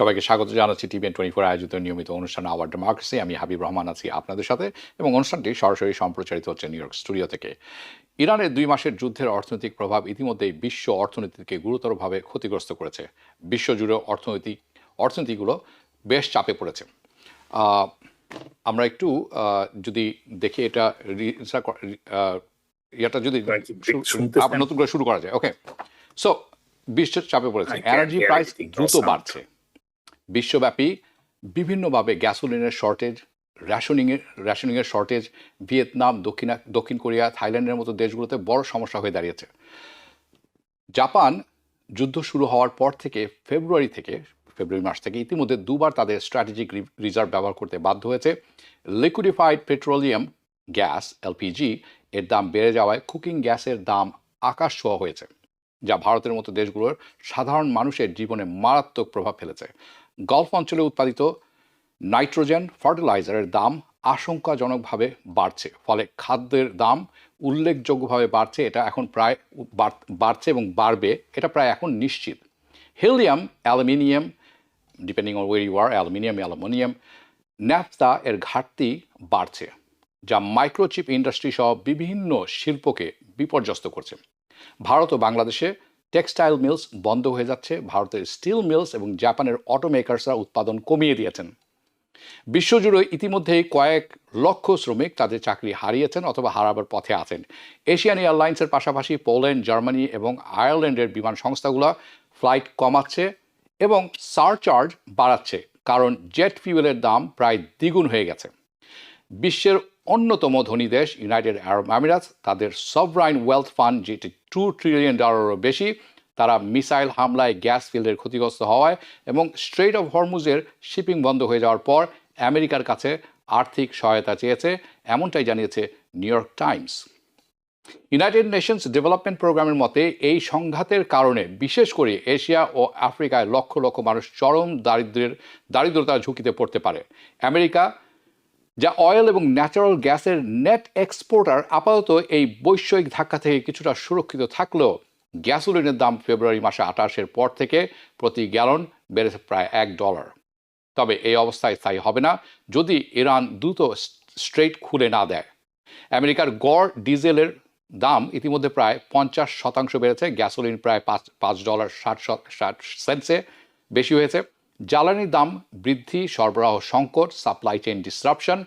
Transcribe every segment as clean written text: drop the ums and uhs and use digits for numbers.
সবাইকে স্বাগত জানাচ্ছি TVN24 আয়োজিত নিয়মিত অনুষ্ঠান আওয়ার ডেমোক্রেসি। আমি হাবিব রহমান আছি আপনাদের সাথে এবং অনুষ্ঠানটি সরাসরি সম্প্রচারিত হচ্ছে নিউ ইয়র্ক স্টুডিও থেকে। ইরানের 2 মাসের যুদ্ধের অর্থনৈতিক প্রভাব ইতিমধ্যেই বিশ্ব অর্থনীতিকে গুরুতরভাবে ক্ষতিগ্রস্ত করেছে। বিশ্বজুড়ে অর্থনীতিগুলো বেশ চাপে পড়েছে। আমরা একটু যদি দেখি এটা এটা যদি নতুন করে শুরু করা যায়। ওকে, সো বিশ্বের চাপে পড়েছে, এনার্জি প্রাইস দ্রুত বাড়ছে। বিশ্বব্যাপী বিভিন্নভাবে গ্যাসোলিনের শর্টেজ, রেশনিংয়ের শর্টেজ ভিয়েতনাম, দক্ষিণ কোরিয়া, থাইল্যান্ডের মতো দেশগুলোতে বড় সমস্যা হয়ে দাঁড়িয়েছে। জাপান যুদ্ধ শুরু হওয়ার পর থেকে ফেব্রুয়ারি মাস থেকে ইতিমধ্যে 2বার তাদের স্ট্র্যাটেজিক রিজার্ভ ব্যবহার করতে বাধ্য হয়েছে। লিকুইডিফাইড পেট্রোলিয়াম গ্যাস এলপিজি এর দাম বেড়ে যাওয়ায় কুকিং গ্যাসের দাম আকাশ ছোঁয়া হয়েছে, যা ভারতের মতো দেশগুলোর সাধারণ মানুষের জীবনে মারাত্মক প্রভাব ফেলেছে। গলফ অঞ্চলে উৎপাদিত নাইট্রোজেন ফার্টিলাইজারের দাম আশঙ্কাজনকভাবে বাড়ছে, ফলে খাদ্যের দাম উল্লেখযোগ্যভাবে বাড়ছে। এটা এখন প্রায় বাড়ছে এবং বাড়বে, এটা প্রায় এখন নিশ্চিত। Helium, aluminium, depending on where you are, aluminium, naphtha এর ঘাটতি বাড়ছে, যা মাইক্রোচিপ ইন্ডাস্ট্রি সহ বিভিন্ন শিল্পকে বিপর্যস্ত করছে। ভারত ও বাংলাদেশে টেক্সটাইল মিলস বন্ধ হয়ে যাচ্ছে। ভারতের স্টিল মিলস এবং জাপানের অটোমেকার্সরা উৎপাদন কমিয়ে দিয়েছেন। বিশ্বজুড়ে ইতিমধ্যেই কয়েক লক্ষ শ্রমিক তাদের চাকরি হারিয়েছেন অথবা হারাবার পথে আছেন। এশিয়ান এয়ারলাইন্সের পাশাপাশি পোল্যান্ড, জার্মানি এবং আয়ারল্যান্ডের বিমান সংস্থাগুলো ফ্লাইট কমাচ্ছে এবং সারচার্জ বাড়াচ্ছে, কারণ জেট ফিউয়েলের দাম প্রায় দ্বিগুণ হয়ে গেছে। বিশ্বের অন্যতম ধনী দেশ ইউনাইটেড আরব আমিরাত তাদের সভরাইন ওয়েলথ ফান্ড, যেটি $2 ট্রিলিয়ন বেশি, তারা মিসাইল হামলায় গ্যাস ফিল্ডের ক্ষতিগ্রস্ত হওয়ায় এবং স্ট্রেইট অফ হরমুজের শিপিং বন্ধ হয়ে যাওয়ার পর আমেরিকার কাছে আর্থিক সহায়তা চেয়েছে, এমনটাই জানিয়েছে new York Times. United Nations development প্রোগ্রামের মতে এই সংঘাতের কারণে বিশেষ করে এশিয়া ও আফ্রিকায় লক্ষ লক্ষ মানুষ চরম দারিদ্রতার ঝুঁকিতে পড়তে পারে। আমেরিকা, যা অয়েল এবং ন্যাচারাল গ্যাসের নেট এক্সপোর্টার, আপাতত এই বৈশ্বিক ধাক্কা থেকে কিছুটা সুরক্ষিত থাকলেও গ্যাসোলিনের দাম ফেব্রুয়ারি মাসে 28-এর পর থেকে প্রতি গ্যালন বেড়েছে প্রায় $1। তবে এই অবস্থায় স্থায়ী হবে না যদি ইরান দ্রুত স্ট্রেইট খুলে না দেয়। আমেরিকার গড় ডিজেলের দাম ইতিমধ্যে প্রায় 50% বেড়েছে, গ্যাসোলিন প্রায় $5.60 বেশি হয়েছে। জ্বালানির দাম বৃদ্ধি, সরবরাহ সংকট, সাপ্লাই চেইন ডিসরাপশন,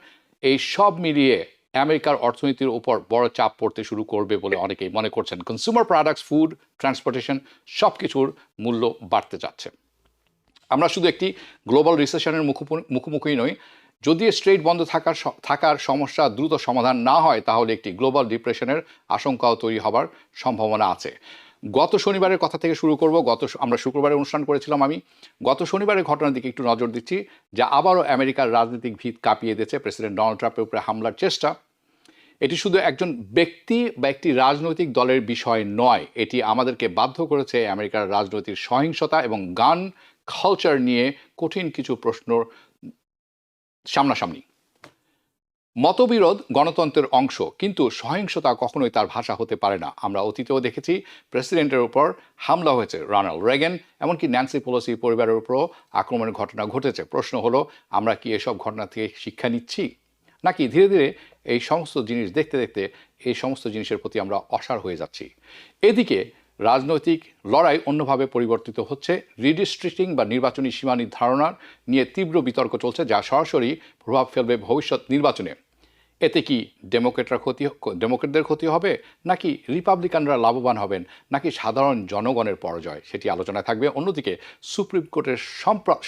এই সব মিলিয়ে আমেরিকার অর্থনীতির উপর বড় চাপ পড়তে শুরু করবে বলে অনেকেই মনে করছেন। কনজিউমার প্রোডাক্টস, ফুড, ট্রান্সপোর্টেশন সব কিছুর মূল্য বাড়তে যাচ্ছে। আমরা শুধু একটি গ্লোবাল রিসেশনের মুখোমুখি নই। যদি স্ট্রেইট বন্ধ থাকার সমস্যা দ্রুত সমাধান না হয়, তাহলে একটি গ্লোবাল ডিপ্রেশনের আশঙ্কাও তৈরি হবার সম্ভাবনা আছে। গত শনিবারের কথা থেকে শুরু করব। আমরা শুক্রবারে অনুষ্ঠান করেছিলাম। আমি গত শনিবারের ঘটনার দিকে একটু নজর দিচ্ছি, যা আবারও আমেরিকার রাজনৈতিক ভিত কাঁপিয়ে দিয়েছে। প্রেসিডেন্ট ডোনাল্ড ট্রাম্পের উপরে হামলার চেষ্টা, এটি শুধু একজন ব্যক্তি বা একটি রাজনৈতিক দলের বিষয় নয়, এটি আমাদেরকে বাধ্য করেছে আমেরিকার রাজনৈতিক সহিংসতা এবং গান কালচার নিয়ে কঠিন কিছু প্রশ্ন সামনাসামনি। মতবিরোধ গণতন্ত্রের অংশ, কিন্তু সহিংসতা কখনোই তার ভাষা হতে পারে না। আমরা অতীতেও দেখেছি প্রেসিডেন্টের উপর হামলা হয়েছে, রোনাল্ড রেগান, এমনকি ন্যান্সি পেলোসি পরিবারের উপরও আক্রমণের ঘটনা ঘটেছে। প্রশ্ন হলো, আমরা কি এসব ঘটনা থেকে শিক্ষা নিচ্ছি, নাকি ধীরে ধীরে এই সমস্ত জিনিস দেখতে দেখতে এই সমস্ত জিনিসের প্রতি আমরা অসাড় হয়ে যাচ্ছি? এদিকে রাজনৈতিক লড়াই অন্যভাবে পরিবর্তিত হচ্ছে। রিডিস্ট্রিক্টিং বা নির্বাচনী সীমা নির্ধারণার নিয়ে তীব্র বিতর্ক চলছে, যা সরাসরি প্রভাব ফেলবে ভবিষ্যৎ নির্বাচনে। এতে কি ডেমোক্রেটদের ক্ষতি হবে, নাকি রিপাবলিকানরা লাভবান হবেন, নাকি সাধারণ জনগণের পরাজয়, সেটি আলোচনায় থাকবে। অন্যদিকে সুপ্রিম কোর্টের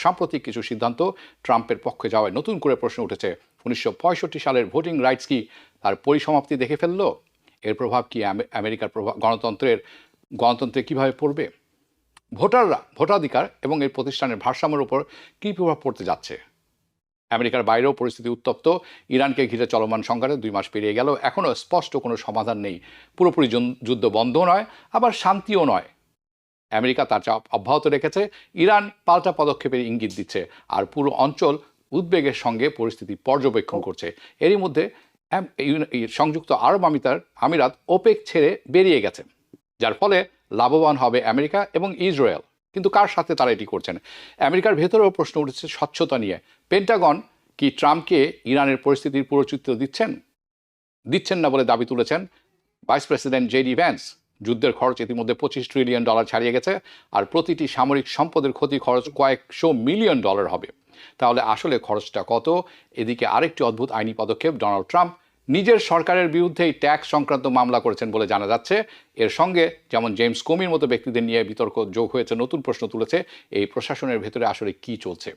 সাম্প্রতিক কিছু সিদ্ধান্ত ট্রাম্পের পক্ষে যাওয়ায় নতুন করে প্রশ্ন উঠেছে, 1965 সালের ভোটিং রাইটস কি তার পরিসমাপ্তি দেখে ফেলল? এর প্রভাব কি আমেরিকার গণতন্ত্রে কিভাবে পড়বে? ভোটাধিকার এবং এর প্রতিষ্ঠানের ভারসাম্যের উপর কী প্রভাব পড়তে যাচ্ছে? আমেরিকার বাইরেও পরিস্থিতি উত্তপ্ত। ইরানকে ঘিরে চলমান সংঘাতে 2 মাস পেরিয়ে গেল, এখনও স্পষ্ট কোনো সমাধান নেই। পুরোপুরি যুদ্ধ বন্ধ নয়, আবার শান্তিও নয়। আমেরিকা তার চাপ অব্যাহত রেখেছে, ইরান পাল্টা পদক্ষেপের ইঙ্গিত দিচ্ছে, আর পুরো অঞ্চল উদ্বেগের সঙ্গে পরিস্থিতি পর্যবেক্ষণ করছে। এরই মধ্যে সংযুক্ত আরব আমিরাত ওপেক ছেড়ে বেরিয়ে গেছে, যার ফলে লাভবান হবে আমেরিকা এবং ইসরায়েল। কিন্তু কার সাথে তারা এটি করছেন? আমেরিকার ভেতরেও প্রশ্ন উঠেছে স্বচ্ছতা নিয়ে। পেন্টাগন কি ট্রাম্পকে ইরানের পরিস্থিতির পুরো চিত্র দিচ্ছেন না বলে দাবি তুলেছেন ভাইস প্রেসিডেন্ট জেডি ভ্যান্স। যুদ্ধের খরচ ইতিমধ্যে $25 ট্রিলিয়ন ছাড়িয়ে গেছে, আর প্রতিটি সামরিক সম্পদের ক্ষতি খরচ কয়েকশো মিলিয়ন ডলার হবে। তাহলে আসলে খরচটা কত? এদিকে আরেকটি অদ্ভুত আইনি পদক্ষেপ, ডোনাল্ড ট্রাম্প নিজের সরকারের বিরুদ্ধেই ট্যাক্স সংক্রান্ত মামলা করেছেন বলে জানা যাচ্ছে। এর সঙ্গে যেমন জেমস কোমির মতো ব্যক্তিদের নিয়ে বিতর্ক যোগ হয়েছে, নতুন প্রশ্ন তুলেছে এই প্রশাসনের ভেতরে আসলে কি চলছে।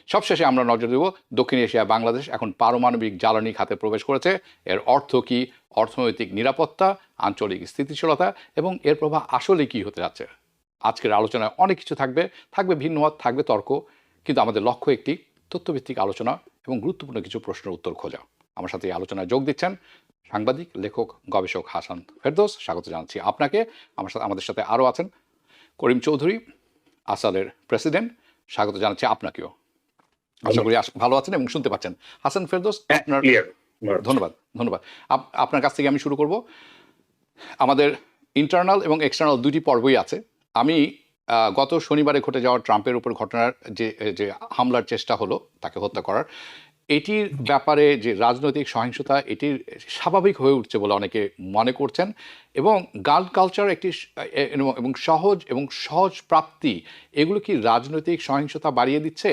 সবশেষে আমরা নজর দেব দক্ষিণ এশিয়া, বাংলাদেশ এখন পারমাণবিক জ্বালানি খাতে প্রবেশ করেছে। এর অর্থ কি? অর্থনৈতিক নিরাপত্তা, আঞ্চলিক স্থিতিশীলতা এবং এর প্রভাব আসলে কি হতে যাচ্ছে। আজকের আলোচনায় অনেক কিছু থাকবে ভিন্নমত, থাকবে তর্ক, কিন্তু আমাদের লক্ষ্য একটি তথ্যভিত্তিক আলোচনা এবং গুরুত্বপূর্ণ কিছু প্রশ্নের উত্তর খোঁজা। আমার সাথে এই আলোচনায় যোগ দিচ্ছেন সাংবাদিক, লেখক, গবেষক হাসান ফেরদৌস। স্বাগত জানাচ্ছি আপনাকে। আমাদের সাথে আরও আছেন করিম চৌধুরী, আসালের প্রেসিডেন্ট। স্বাগত জানাচ্ছি আপনাকেও। আশা করি ভালো আছেন এবং শুনতে পাচ্ছেন। হাসান ফেরদৌস, আপনার ধন্যবাদ। আপনার কাছ থেকে আমি শুরু করব। আমাদের ইন্টারনাল এবং এক্সটার্নাল দুটি পর্বই আছে। আমি গত শনিবারে ঘটে যাওয়া ট্রাম্পের উপর ঘটনার যে হামলার চেষ্টা হলো, তাকে হত্যা করার, এটির ব্যাপারে যে রাজনৈতিক সহিংসতা, এটির স্বাভাবিক হয়ে উঠছে বলে অনেকে মনে করছেন, এবং গান কালচার একটি এবং সহজ প্রাপ্তি, এগুলো কি রাজনৈতিক সহিংসতা বাড়িয়ে দিচ্ছে?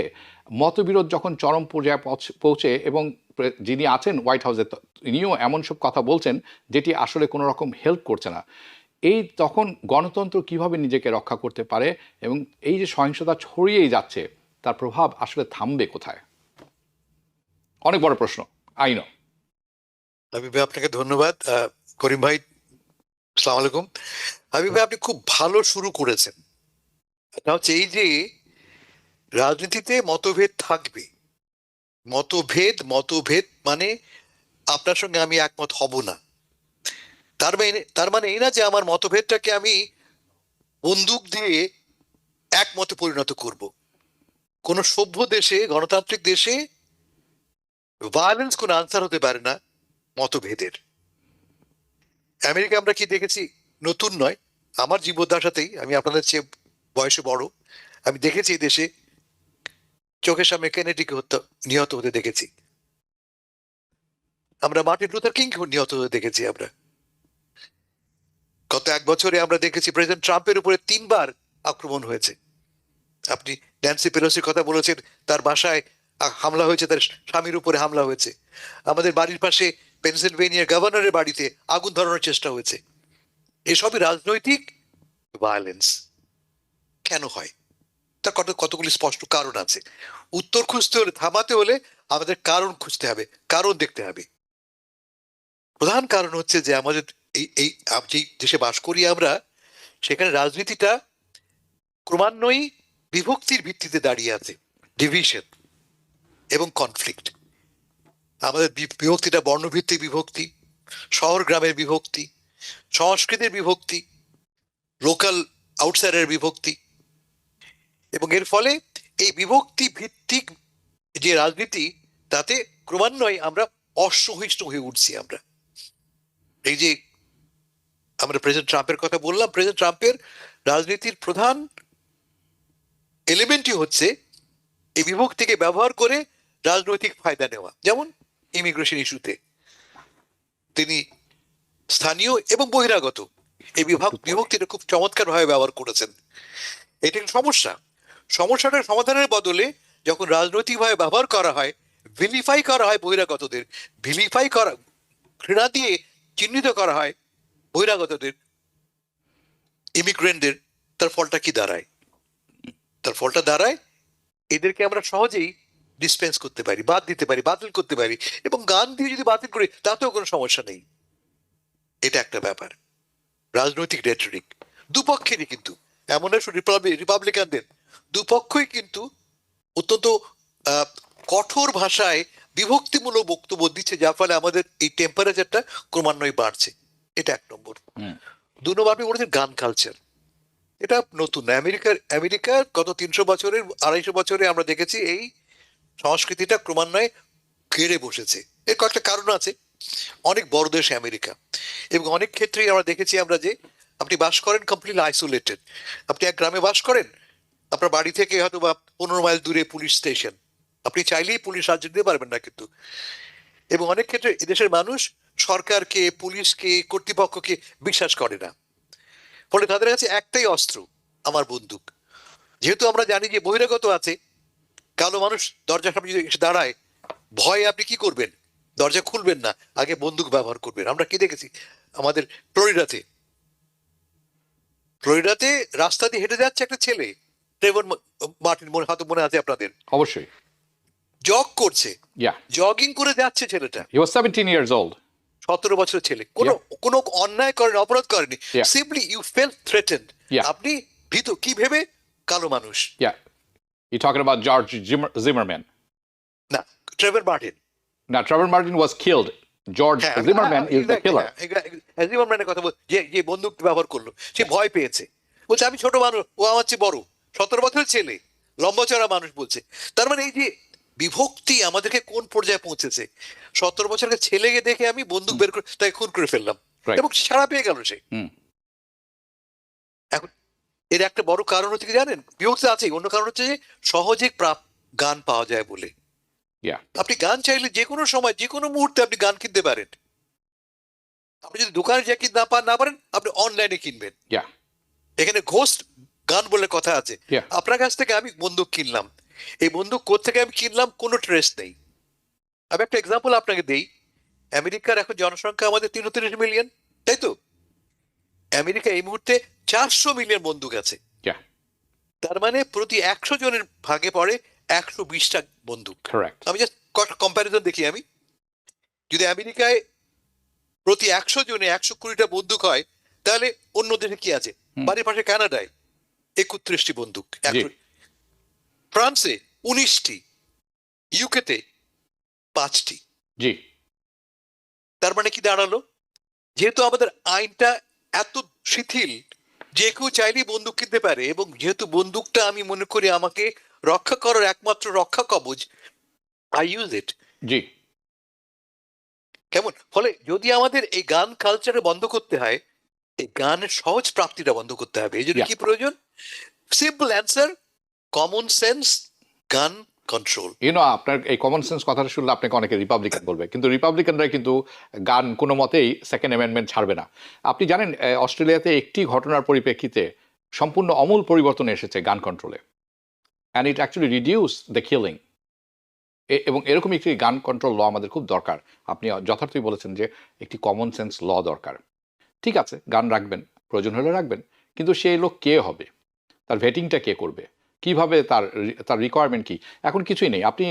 মতবিরোধ যখন চরম পর্যায়ে পৌঁছে এবং যিনি আছেন হোয়াইট হাউসে তিনিও এমন সব কথা বলছেন যেটি আসলে কোনো রকম হেল্প করছে না, তখন গণতন্ত্র কিভাবে নিজেকে রক্ষা করতে পারে? এবং এই যে সহিংসতা ছড়িয়েই যাচ্ছে, তার প্রভাব আসলে থামবে কোথায়? অনেক বড় প্রশ্ন, আইন। হাবিব ভাই, আপনাকে ধন্যবাদ। করিম ভাই, আসসালামু আলাইকুম। হাবিব ভাই, আপনি খুব ভালো শুরু করেছেন। এটা হচ্ছে এই যে রাজনীতিতে মতভেদ থাকবে, মতভেদ মানে আপনার সঙ্গে আমি একমত হব না, তার মানে এই না যে আমার মতভেদটাকে আমি বন্দুক দিয়ে একমতে পরিণত করব। কোন সভ্য দেশে, গণতান্ত্রিক দেশে ভায়োলেন্স কোন আনসার হতে পারে না মতভেদের। আমেরিকা আমরা কি দেখেছি? নতুন নয়, আমার জীবদ্দশাতেই, আমি আপনাদের চেয়ে বয়সে বড়, আমি দেখেছি এই দেশে চোখের সামনে কেনেডিকে নিহত হতে দেখেছি, আমরা মার্টিন লুথার কিং নিহত হতে দেখেছি। আমরা গত 1 বছরে আমরা দেখেছি প্রেসিডেন্ট ট্রাম্পের উপরে 3 বার আক্রমণ হয়েছে। আপনি ন্যান্সি পেলোসির কথা বলেছেন, তার বাসায় হামলা হয়েছে, তার স্বামীর উপরে হামলা হয়েছে। আমাদের বাড়ির পাশে পেনসিলভেনিয়ার গভর্নরের বাড়িতে আগুন ধরানোর চেষ্টা হয়েছে। এসবই রাজনৈতিক ভায়োলেন্স। কেন হয়? তার কতগুলি স্পষ্ট কারণ আছে। উত্তর খুঁজতে হলে, থামাতে হলে আমাদের কারণ খুঁজতে হবে, কারণ দেখতে হবে। প্রধান কারণ হচ্ছে যে আমাদের এই যে দেশে বাস করি আমরা, সেখানে রাজনীতিটা ক্রমান্বয়ে বিভক্তির ভিত্তিতে দাঁড়িয়ে আছে, ডিভিশন এবং কনফ্লিক্ট। আমাদের বিভক্তিটা বর্ণভিত্তিক বিভক্তি, শহর গ্রামের বিভক্তি, সংস্কৃতির বিভক্তি, লোকাল আউটসাইডারের বিভক্তি, এবং এর ফলে এই বিভক্তি ভিত্তিক যে রাজনীতি, তাতে ক্রমান্বয়ে আমরা অসহিষ্ণু হয়ে উঠছি। আমরা এই যে আমরা প্রেসিডেন্ট ট্রাম্পের কথা বললাম, প্রেসিডেন্ট ট্রাম্পের রাজনীতির প্রধান এলিমেন্টই হচ্ছে এই বিভক্তিকে ব্যবহার করে রাজনৈতিক ফায়দা নেওয়া। যেমন ইমিগ্রেশন ইস্যুতে তিনি স্থানীয় এবং বহিরাগত এই বিভক্তিটা খুব চমৎকার ভাবে ব্যবহার করেছেন। এটা সমস্যাটার সমাধানের বদলে যখন রাজনৈতিকভাবে ব্যবহার করা হয়, ভিলিফাই করা হয় বহিরাগতদের, ঘৃণা দিয়ে চিহ্নিত করা হয় বহিরাগতদের, ইমিগ্রেন্টদের, তার ফলটা কি দাঁড়ায়? তার ফলটা দাঁড়ায় এদেরকে আমরা সহজেই ডিসপেন্স করতে পারি, বাদ দিতে পারি, বাতিল করতে পারি, এবং গান দিয়ে যদি বাতিল করি তাতেও কোনো সমস্যা নেই। এটা একটা ব্যাপার, রাজনৈতিক রেটরিক দুপক্ষেরই। কিন্তু এমন রিপাবলিকানদের দুপক্ষই কিন্তু অত্যন্ত কঠোর ভাষায় বিভক্তিমূলক বক্তব্য দিচ্ছে, যার ফলে আমাদের এই টেম্পারেচারটা ক্রমান্বয়ে বাড়ছে। এটা 1 নম্বর। 2 নম্বর, আপনি বলেছেন গান কালচার। এটা নতুন না। আমেরিকার গত 300 বছরের, 250 বছরে আমরা দেখেছি এই সংস্কৃতিটা ক্রমান্বয়ে ঘেরে বসেছে। এর কয়েকটা কারণ আছে। অনেক বড় দেশ আমেরিকা, এবং অনেক ক্ষেত্রেই আমরা দেখেছি আমরা যে আপনি বাস করেন কমপ্লিটলি আইসোলেটেড, আপনি এক গ্রামে বাস করেন, আপনার বাড়ি থেকে হয়তো বা 15 মাইল দূরে পুলিশ স্টেশন, আপনি চাইলেই পুলিশ সাহায্য দিতে পারবেন না কিন্তু। এবং অনেক ক্ষেত্রে এদেশের মানুষ সরকারকে, পুলিশকে, কর্তৃপক্ষকে বিশ্বাস করে না, ফলে তাদের কাছে একটাই অস্ত্র, আমার বন্দুক। যেহেতু আমরা জানি যে বহিরাগত আছে, কালো মানুষ দরজার সামনে যদি এসে দাঁড়ায়, ভয়ে আপনি কি করবেন? দরজা খুলবেন না, আগে বন্দুক ব্যবহার করবেন। আমরা কি দেখেছি আমাদের ফ্লোরিডাতে, ফ্লোরিডাতে রাস্তা দিয়ে হেঁটে যাচ্ছে একটা ছেলে, ট্রেভর মার্টিন, হয়তো মনে আছে আপনাদের, অবশ্যই, জগ করছে, yeah, জগিং করে যাচ্ছে ছেলেটা, he was 17 years old. 17 বছরের ছেলে, কোনো অন্যায় করেনি, অপরাধ করেনি, Yeah. Simply you feel threatened. Yeah. আপনি ভীত, কি ভেবে? কালো মানুষ। Yeah, you're talking about George Zimmerman. না, Trevor Martin. Now, Trevor Martin was killed. George Zimmerman is the killer. জিমারম্যানের কথা যে বন্দুক ব্যবহার করলো, সে ভয় পেয়েছে, বলছে আমি ছোট মানুষ, ও আমার চেয়ে বড়, 17 বছরের ছেলে, লম্বা চড়া মানুষ বলছে। তার মানে এই যে বিভক্তি আমাদেরকে কোন পর্যায়ে পৌঁছেছে, 17 বছরের ছেলেকে দেখে আমি বন্দুক বের করে তাকে খুন করে ফেললাম, Right. এবং সাড়া পেয়ে গেল সে। হুম। এখন এর একটা বড় কারণ হচ্ছে কি জানেন? বিভক্তি আছে, অন্য কারণ হচ্ছে যে সহজে গান পাওয়া যায় বলে। Yeah, আপনি গান চাইলে যে কোনো সময়, যে কোনো মুহূর্তে আপনি গান কিনতে পারেন। আপনি যদি দোকানে যা কিনতে না পারেন, আপনি অনলাইনে কিনবেন। yeah, এখানে ঘোস্ট গান বলে কথা আছে। Yeah. আপনার কাছ থেকে আমি বন্দুক কিনলাম, এই বন্দুক কোত্থেকে আমি কিনলাম কোনো ট্রেস নেই। আমি একটা এক্সাম্পল আপনাকে দেই। আমেরিকার এখন জনসংখ্যা আমাদের 33 মিলিয়ন, তাই তো? আমেরিকা এই মুহূর্তে 400 মিলিয়ন বন্দুক আছে। yeah, তার মানে প্রতি 100 জনের ভাগে পড়ে 120টা বন্দুক। correct. আমি জাস্ট কম্প্যারিজন দেখি। আমি যদি আমেরিকায় প্রতি 100 জনে 120টা বন্দুক হয়, তাহলে অন্য দেশে কি আছে? বাড়ির পাশে কানাডায় 31টি বন্দুক, জি। ফ্রান্সে 19টি, ইউকেতে 5টি। জি, তার মানে কি দাঁড়ালো? যেহেতু আমাদের আইনটা এত শিথিল, যে কেউ চাইলেই বন্দুক কিনতে পারে, এবং যেহেতু বন্দুকটা আমি মনে করি আমাকে রক্ষা করার একমাত্র রক্ষা কবচ, আই ইউজ ইট। জি, কেমন? ফলে যদি আমাদের এই গান কালচারে বন্ধ করতে হয়, এই গানের সহজ প্রাপ্তিটা বন্ধ করতে হবে। এই জন্য Yeah. কি প্রয়োজন? সিম্পল অ্যান্সার, কমন সেন্স, গান কন্ট্রোল। আপনার এই কমন সেন্স কথাটা শুনলে আপনাকে অনেকে রিপাবলিকান বলবে, কিন্তু রিপাবলিকানরা কিন্তু গান কোনো মতেই সেকেন্ড অ্যামেন্ডমেন্ট ছাড়বে না। আপনি জানেন অস্ট্রেলিয়াতে একটি ঘটনার পরিপ্রেক্ষিতে সম্পূর্ণ আমূল পরিবর্তন এসেছে গান কন্ট্রোলে, and it actually reduce the killing. এবং এরকম একটি গান কন্ট্রোল ল আমাদের খুব দরকার। আপনি যথার্থই বলেছেন যে একটি কমন সেন্স ল দরকার। ঠিক আছে, গান রাখবেন, প্রয়োজন হলে রাখবেন, কিন্তু সেই লোক কে হবে, তার ভেটিংটা কে করবে, কিভাবে তার রিকোয়ারমেন্ট কি, এখন কিছুই নেই। আপনি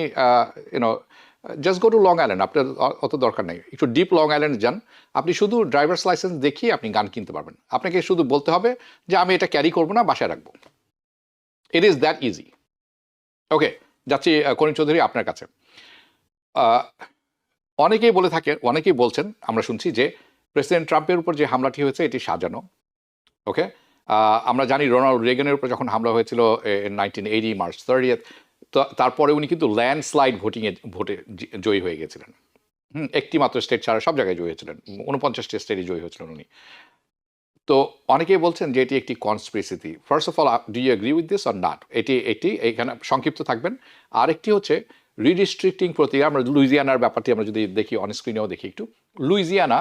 just go to long island, আপনার অত দরকার নেই, একটু ডিপ লং আইল্যান্ড যান, আপনি শুধু ড্রাইভার্স লাইসেন্স দেখিয়ে আপনি গান কিনতে পারবেন। আপনাকে শুধু বলতে হবে যে আমি এটা ক্যারি করবো না, বাসায় রাখবো। It is that easy. Okay, যাচ্ছি করিম চৌধুরী আপনার কাছে। অনেকেই বলছেন, আমরা শুনছি যে প্রেসিডেন্ট ট্রাম্পের উপর যে হামলাটি হয়েছে এটি সাজানো। ওকে, আমরা জানি রোনাল্ড রেগানের উপর যখন হামলা হয়েছিল 1980 মার্চ 30, তারপরে উনি কিন্তু ল্যান্ডস্লাইড ভোটে জয়ী হয়ে গেছিলেন। একটি মাত্র স্টেট ছাড়া সব জায়গায় জয়ী হয়েছিলেন, 49টি স্টেটে জয়ী হয়েছিলেন উনি। তো অনেকেই বলছেন যে এটি একটি conspiracy. First of all, do you agree with this or not? এটি এখানে সংক্ষিপ্ত থাকবেন। আরেকটি হচ্ছে রিডিস্ট্রিক্টিং প্রক্রিয়া। আমরা লুইজিয়ানার ব্যাপারটি আমরা যদি দেখি, অন স্ক্রিনেও দেখি একটু, লুইজিয়ানা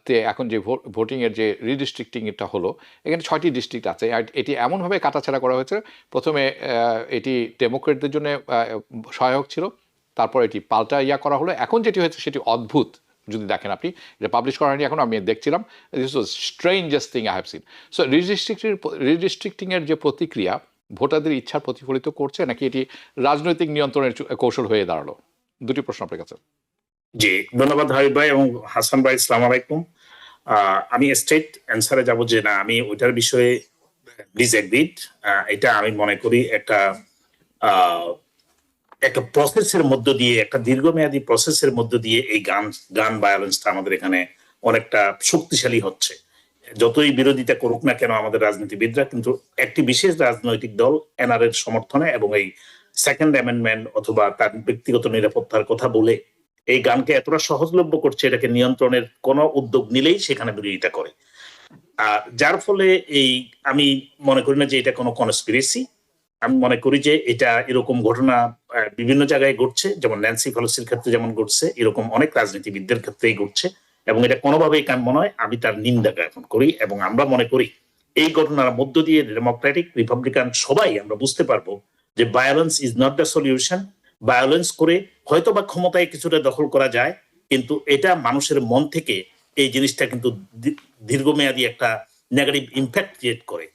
তে এখন যে ভোটিংয়ের যে রিডিস্ট্রিক্টিংটা হলো, এখানে 6টি ডিস্ট্রিক্ট আছে। এটি এমনভাবে কাটাছাড়া করা হয়েছে, প্রথমে এটি ডেমোক্রেটদের জন্য সহায়ক ছিল, তারপর এটি পাল্টা করা হলো। এখন যেটি হয়েছে সেটি অদ্ভুত। যদি দেখেন, আপনি এটা পাবলিশ করা হয়নি এখন, আমি দেখছিলাম, this was strangest thing I have seen. So রিডিস্ট্রিক্টিংয়ের যে প্রতিক্রিয়া ভোটারদের ইচ্ছার প্রতিফলিত করছে, নাকি এটি রাজনৈতিক নিয়ন্ত্রণের কৌশল হয়ে দাঁড়ালো? দুটি প্রশ্ন আপনার কাছে। জি, ধন্যবাদ হাবিব ভাই এবং হাসান ভাই, আসসালামু আলাইকুম। আমি স্ট্রেট অ্যান্সারে যাব যে না, আমি ওইটার বিষয়ে ডিসএগ্রিড। এটা আমি মনে করি একটা প্রসেসের মধ্য দিয়ে, একটা দীর্ঘমেয়াদী প্রসেসের মধ্য দিয়ে এই গান ভায়োলেন্সটা আমাদের এখানে অনেকটা শক্তিশালী হচ্ছে। যতই বিরোধিতা করুক না কেন আমাদের রাজনীতিবিদরা, কিন্তু একটি বিশেষ রাজনৈতিক দল এনআরএ এর সমর্থনে এবং এই সেকেন্ড অ্যামেন্ডমেন্ট অথবা তার ব্যক্তিগত নিরাপত্তার কথা বলে এই গানকে এতটা সহজলভ্য করছে, এটাকে নিয়ন্ত্রণের কোনো উদ্যোগ নিলেই সেখানে বিরোধিতা করে। যার ফলে আমি মনে করি না যে এটা কোনো কনস্পিরেসি। আমি মনে করি যে এটা এরকম ঘটনা বিভিন্ন জায়গায় ঘটছে, যেমন ন্যান্সি পেলোসির ক্ষেত্রে যেমন ঘটছে, এরকম অনেক রাজনীতিবিদদের ক্ষেত্রেই ঘটছে, এবং এটা কোনোভাবেই কাম্য নয়। আমি তার নিন্দা জ্ঞাপন করি, এবং আমরা মনে করি এই ঘটনার মধ্য দিয়ে ডেমোক্রেটিক, রিপাবলিকান সবাই আমরা বুঝতে পারবো যে violence is not the solution. Violence করে হয়তো বা ক্ষমতায় কিছুটা দখল করা যায়, কিন্তু এটা মানুষের মন থেকে এই জিনিসটা কিন্তু দীর্ঘমেয়াদী একটা নেগেটিভ ইম্প্যাক্ট ক্রিয়েট করে,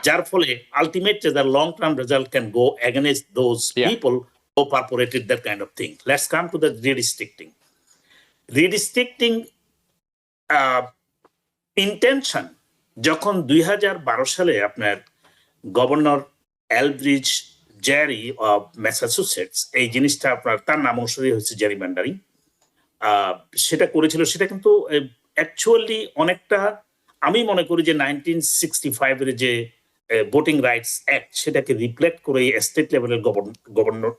যার ফলে ultimate the long term result can go against those people who perpetrated that kind of thing. Let's come to the redistricting. Redistricting intention যখন 2012 সালে আপনার governor Elbridge Jerry of Massachusetts এই জিনিসটা আপনার তার নাম অনুসারে হচ্ছে জেরিম্যান্ডারিং, সেটা করেছিল, সেটা কিন্তু অ্যাকচুয়ালি অনেকটা আমি মনে করি যে 1965 এর যে ভোটিং রাইটস অ্যাক্ট সেটাকে রিফ্লেক্ট করে স্টেট লেভেলের গভর্নর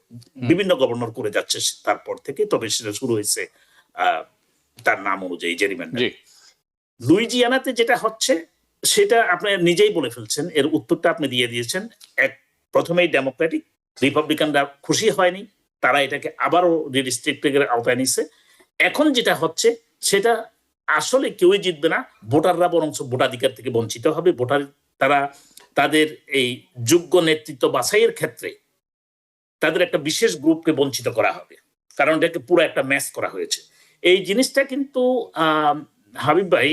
বিভিন্ন গভর্নর করে যাচ্ছে তারপর থেকে, তবে সেটা শুরু হয়েছে তার নাম অনুযায়ী জেরিম্যান্ডারিং। লুইজিয়ানাতে যেটা হচ্ছে সেটা আপনি নিজেই বলে ফেলছেন, এর উত্তরটা আপনি দিয়ে দিয়েছেন। প্রথমেই ডেমোক্রেটিক, রিপাবলিকানরা খুশি হয়নি, তারা এটাকে আবারও রিডিস্ট্রিক্টিং এর আওতায় নিচ্ছে। এখন যেটা হচ্ছে সেটা আসলে কেউই জিতবে না, ভোটাররা বরং ভোটাধিকার থেকে বঞ্চিত হবে। তারা তাদের এই যোগ্য নেতৃত্ব বাছাইয়ের ক্ষেত্রে তাদের একটা বিশেষ গ্রুপকে বঞ্চিত করা হবে, কারণ এটাকে পুরো একটা ম্যাচ করা হয়েছে। এই জিনিসটা কিন্তু হাবিব ভাই,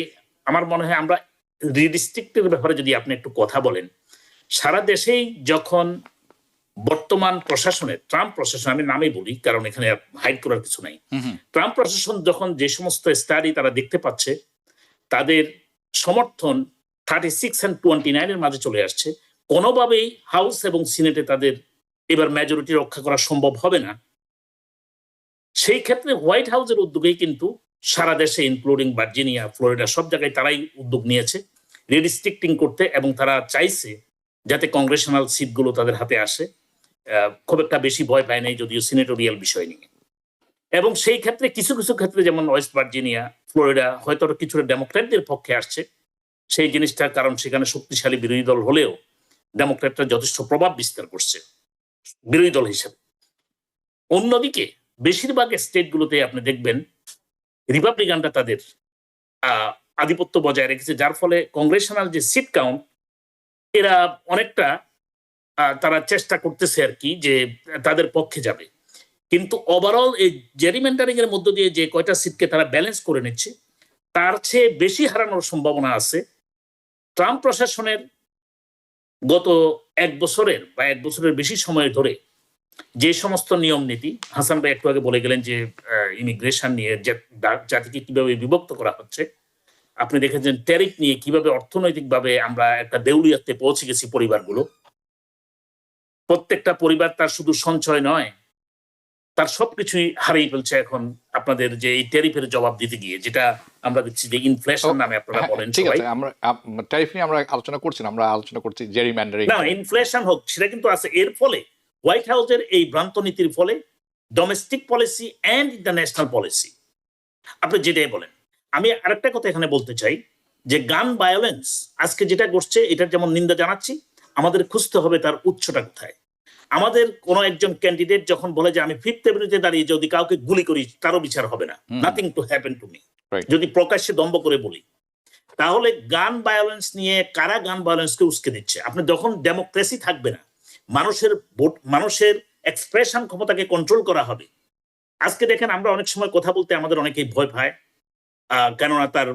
আমার মনে হয় আমরা রিডিস্ট্রিক্টের ব্যাপারে যদি আপনি একটু কথা বলেন, সারা দেশেই যখন বর্তমান প্রশাসনের ট্রাম্প প্রশাসন, আমি নামে বলি কারণ এখানে হাইড করার কিছু নাই, ট্রাম্প প্রশাসন যখন যে সমস্ত স্টাডি তারা দেখতে পাচ্ছে তাদের সমর্থন 36 and 29 এর মাঝে চলে আসছে, কোনোভাবেই হাউস এবং সিনেটে তাদের এবার মেজরিটি রক্ষা করা সম্ভব হবে না। সেই ক্ষেত্রে হোয়াইট হাউসের উদ্যোগেই কিন্তু সারা দেশে ইনক্লুডিং ভার্জিনিয়া, ফ্লোরিডা সব জায়গায় তারাই উদ্যোগ নিয়েছে রিডিস্ট্রিক্টিং করতে, এবং তারা চাইছে যাতে কংগ্রেশনাল সিটগুলো তাদের হাতে আসে। খুব একটা বেশি ভয় পায় নাই যদিও সিনেটোরিয়াল বিষয় নিয়ে, এবং সেই ক্ষেত্রে কিছু কিছু ক্ষেত্রে যেমন ওয়েস্ট ভার্জিনিয়া, ফ্লোরিডা হয়তো কিছুটা ডেমোক্র্যাটদের পক্ষে আসছে সেই জিনিসটা, কারণ সেখানে শক্তিশালী বিরোধী দল হলেও ডেমোক্র্যাটরা যথেষ্ট প্রভাব বিস্তার করছে বিরোধী দল হিসেবে। অন্যদিকে বেশিরভাগ স্টেটগুলোতে আপনি দেখবেন রিপাবলিকানরা তাদের আধিপত্য বজায় রেখেছে, যার ফলে কংগ্রেশনাল যে সিট কাউন্ট এরা অনেকটা তারা চেষ্টা করতেছে আর কি যে তাদের পক্ষে যাবে, কিন্তু ওভারঅল এই জেরিম্যান্ডারিং এর মধ্য দিয়ে যে কয়টা সিটকে তারা ব্যালেন্স করে নিচ্ছে তার চেয়ে বেশি হারানোর সম্ভাবনা আছে। ট্রাম্প প্রশাসনের গত 1 বছরের বা 1 বছরের বেশি সময় ধরে যে সমস্ত নিয়ম নীতি, হাসান ভাই একটু আগে বলে গেলেন যে ইমিগ্রেশন নিয়ে জাতিকে কিভাবে বিভক্ত করা হচ্ছে, আপনি দেখেছেন ট্যারিফ নিয়ে কিভাবে অর্থনৈতিকভাবে আমরা একটা দেউলিয়াতে পৌঁছে গেছি পরিবারগুলো। প্রত্যেকটা পরিবার তার শুধু সঞ্চয় নয়, তার সবকিছুই হারিয়ে ফেলছে এখন আপনাদের যে এই ট্যারিফের জবাব দিতে গিয়ে, যেটা আমরা দেখছি যে ইনফ্লেশন নামে আপনারা বলেন। ঠিক আছে, আমরা ট্যারিফ নিয়ে আমরা আলোচনা করছি না, আমরা আলোচনা করছি জেরিম্যান্ডারিং। না, ইনফ্লেশন হোক সেটা কিন্তু আছে। এর ফলে হোয়াইট হাউসের এই ভ্রান্ত নীতির ফলে domestic policy and international policy, আপনি যেটাই বলেন। আমি আরেকটা কথা এখানে বলতে চাই যে গান ভায়োলেন্স আজকে যেটা ঘটছে এটার যেমন নিন্দা জানাচ্ছি, আমাদের খুঁজতে হবে তার উৎসটা কোথায়। আমাদের কোন একজন ক্যান্ডিডেট যখন বলে যে আমি ফিফথ এভিনিউতে দাঁড়িয়ে যদি কাউকে গুলি করি তারও বিচার হবে না, nothing to happen to me, যদি প্রকাশ্যে দম্ভ করে বলি, তাহলে গান ভায়োলেন্স নিয়ে কারা গান ভায়োলেন্সকে উস্কে দিচ্ছে? আপনি যখন ডেমোক্রেসি থাকবে না, মানুষের এক্সপ্রেশন ক্ষমতাকে কন্ট্রোল করা হবে। আজকে দেখেন আমরা অনেক সময় কথা বলতে আমাদের অনেকেই ভয় পায়, কেননা তার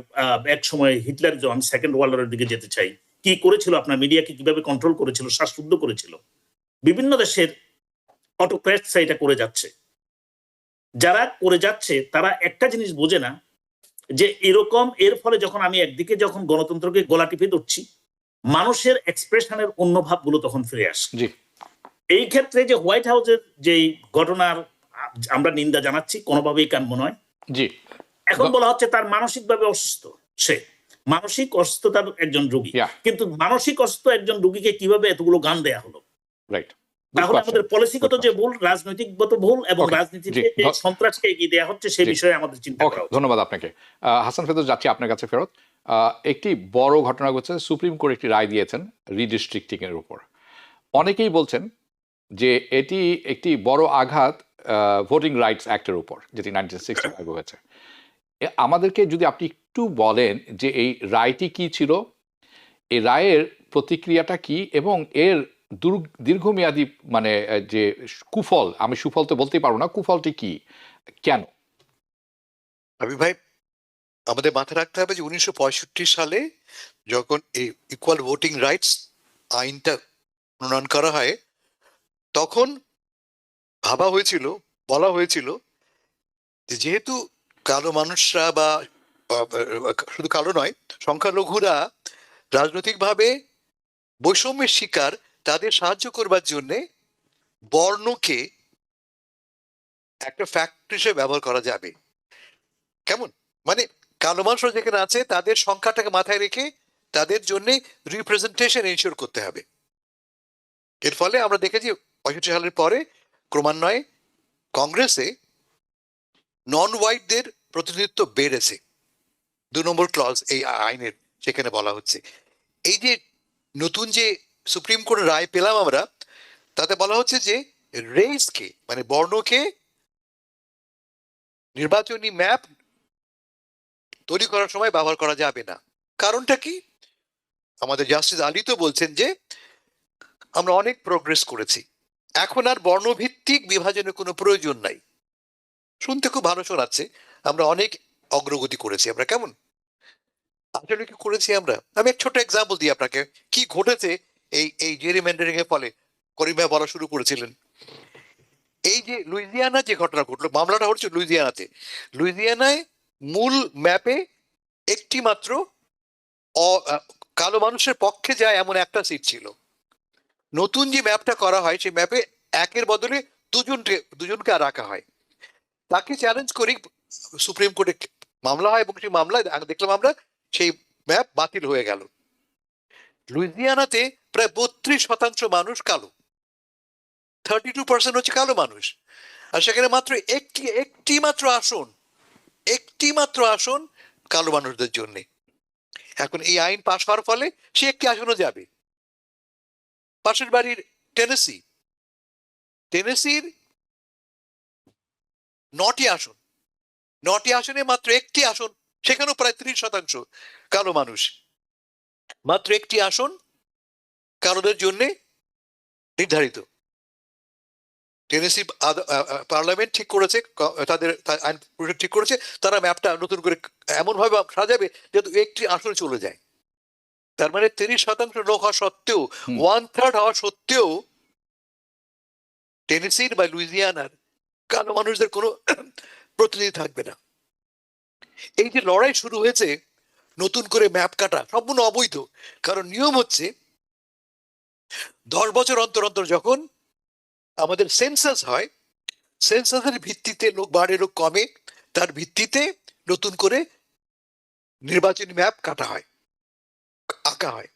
এক সময় হিটলার, আমি সেকেন্ড ওয়ার্ল্ড ওয়ারের দিকে যেতে চাই, কি করেছিল, আপনার মিডিয়াকে কিভাবে কন্ট্রোল করেছিল, শ্বাসরুদ্ধ করেছিল। বিভিন্ন দেশের অটোক্র্যাটস এটা করে যাচ্ছে। যারা করে যাচ্ছে তারা একটা জিনিস বোঝে না যে এরকম, এর ফলে যখন আমি একদিকে যখন গণতন্ত্রকে গলা টিপে ধরছি, মানুষের এক্সপ্রেশনের অন্য ভাবগুলো তখন ফিরে আসে। এই ক্ষেত্রে যে হোয়াইট হাউসের যে ঘটনার আমরা নিন্দা জানাচ্ছি, কোনোভাবেই কাম্য নয়। এখন বলা হচ্ছে তার মানসিকভাবে অসুস্থ, সে মানসিক অসুস্থতার একজন রোগী, কিন্তু মানসিক অসুস্থ একজন রোগীকে কিভাবে এতগুলো গান দেয়া হলো? তাহলে আমাদের পলিসিগত যে ভুল, রাজনৈতিকগত ভুল এবং রাজনীতিতে সন্ত্রাসকে এগিয়ে দেওয়া হচ্ছে সেই বিষয়ে আমাদের চিন্তা করা উচিত। ধন্যবাদ আপনাকে। হাসান ফেরদৌস, যাচ্ছি আপনার কাছে ফেরত। একটি বড় ঘটনা ঘটছে, সুপ্রিম কোর্ট একটি রায় দিয়েছেন রিডিস্ট্রিক্টিং এর উপর। অনেকেই বলছেন যে এটি একটি বড় আঘাত ভোটিং রাইটস অ্যাক্টের উপর, যেটি 1965 হয়েছে। আমাদেরকে যদি আপনি একটু বলেন যে এই রায়টি কি ছিল, এই রায়ের প্রতিক্রিয়াটা কি, এবং এর দীর্ঘমেয়াদী মানে যে কুফল, আমি সুফল তো বলতেই পারবো না, কুফলটি কি, কেন? আমি ভাই, আমাদের মাথায় রাখতে হবে যে 1965 সালে যখন এই ইকুয়াল ভোটিং রাইটস আইনটা প্রণয়ন করা হয়, তখন ভাবা হয়েছিল, বলা হয়েছিল যে যেহেতু কালো মানুষরা বা শুধু কালো নয়, সংখ্যালঘুরা রাজনৈতিকভাবে বৈষম্যের শিকার, তাদের সাহায্য করবার জন্যে বর্ণকে একটা ফ্যাক্টর হিসেবে ব্যবহার করা যাবে। কেমন? মানে কালো মানুষরা যেখানে আছে তাদের সংখ্যাটাকে মাথায় রেখে তাদের জন্য রিপ্রেজেন্টেশন এনশিওর করতে হবে। এর ফলে আমরা দেখেছি 65 সালের পরে ক্রমান্বয়ে কংগ্রেসে নন হোয়াইটদের প্রতিনিধিত্ব বেড়েছে। 2 নম্বর ক্লজ এই আইনের সেখানে বলা হচ্ছে। এই যে নতুন যে সুপ্রিম কোর্টের রায় পেলাম আমরা, তাতে বলা হচ্ছে যে রেসকে মানে বর্ণকে নির্বাচনী ম্যাপ তৈরি করার সময় ব্যবহার করা যাবে না। কারণটা কি? আমাদের জাস্টিস আলী তো বলছেন যে আমরা অনেক প্রোগ্রেস করেছি, এখন আর বর্ণভিত্তিক বিভাজনের কোনো প্রয়োজন নাই। শুনতে খুব ভালো শোনাচ্ছে, আমরা অনেক অগ্রগতি করেছি। আমরা কেমন আসলে কি করেছি আমরা? আমি এক ছোট এক্সাম্পল দিই আপনাকে, কি ঘটেছে এই জেরিমেন্ডারিং এর ফলে। করিম ভাই বলা শুরু করেছিলেন এই যে লুইজিয়ানা যে ঘটনা ঘটলো, মামলাটা হচ্ছে লুইজিয়ানাতে। লুইজিয়ানায় মূল ম্যাপে একটি মাত্র কালো মানুষের পক্ষে যায় এমন একটা সিট ছিল। নতুন যে ম্যাপটা করা হয় সেই ম্যাপে একের বদলে দুজনকে রাখা হয়। তাকে চ্যালেঞ্জ করি সুপ্রিম কোর্টে মামলা হয়, এবং সেই মামলায় দেখলাম আমরা সেই ম্যাপ বাতিল হয়ে গেল। লুইজিয়ানাতে প্রায় 32% মানুষ কালো, 32% হচ্ছে কালো মানুষ, আর সেখানে মাত্র একটি মাত্র আসন কালো মানুষদের জন্য। এখন এই আইন পাশ হওয়ার ফলে সে একটি আসনও যাবে। পাশের বাড়ির টেনেসির 9টি আসনে মাত্র একটি আসন, সেখানেও প্রায় 30% কালো মানুষ, মাত্র একটি আসন কালোদের জন্য নির্ধারিত। টেনেসি পার্লামেন্ট ঠিক করেছে, তাদের আইন ঠিক করেছে, তারা ম্যাপটা নতুন করে এমন ভাবে সাজাবে যাতে একটি আসন চলে যায়। তার মানে 30% লোক হওয়া সত্ত্বেও, 1/3 হওয়া সত্ত্বেও টেনেসির বা লুইজিয়ানার কালো মানুষদের কোনো প্রতিনিধি থাকবে না। এই যে লড়াই শুরু হয়েছে নতুন করে ম্যাপ কাটা, সম্পূর্ণ অবৈধ। কারণ নিয়ম হচ্ছে 10 বছর অন্তর অন্তর যখন আমাদের সেন্সাস হয়, সেন্সাসের ভিত্তিতে লোক বাড়ে লোক কমে, তার ভিত্তিতে নতুন করে নির্বাচনী ম্যাপ কাটা হয়, আঁকা হয়।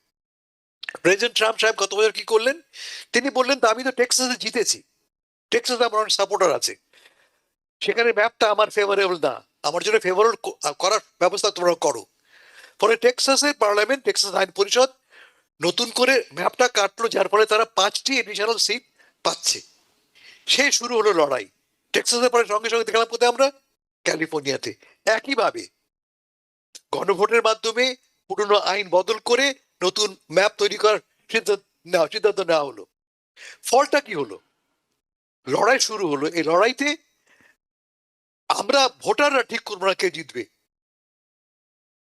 প্রেসিডেন্ট ট্রাম্প সাহেব গত বছর কি করলেন? তিনি বললেন, আমি তো টেক্সাসে জিতেছি, টেক্সাসে আমার অনেক সাপোর্টার আছে, সেখানে ম্যাপটা আমার ফেভারেবল না, আমার জন্য ফেভারেবল করার ব্যবস্থা তোমরা করো। ফলে টেক্সাসের পার্লামেন্ট, টেক্সাস আইন পরিষদ নতুন করে ম্যাপটা কাটলো, যার ফলে তারা 5টি এডিশনাল সিট পাচ্ছে। সে শুরু হলো লড়াই। টেক্সাসের পরে সঙ্গে সঙ্গে দেখলাম কোথায় আমরা, ক্যালিফোর্নিয়াতে একইভাবে গণভোটের মাধ্যমে পুরনো আইন বদল করে নতুন ম্যাপ তৈরি করার সিদ্ধান্ত নেওয়া হলো। ফলটা কি হলো? লড়াই শুরু হলো। এই লড়াইতে আমরা ভোটাররা ঠিক করবো না কে জিতবে,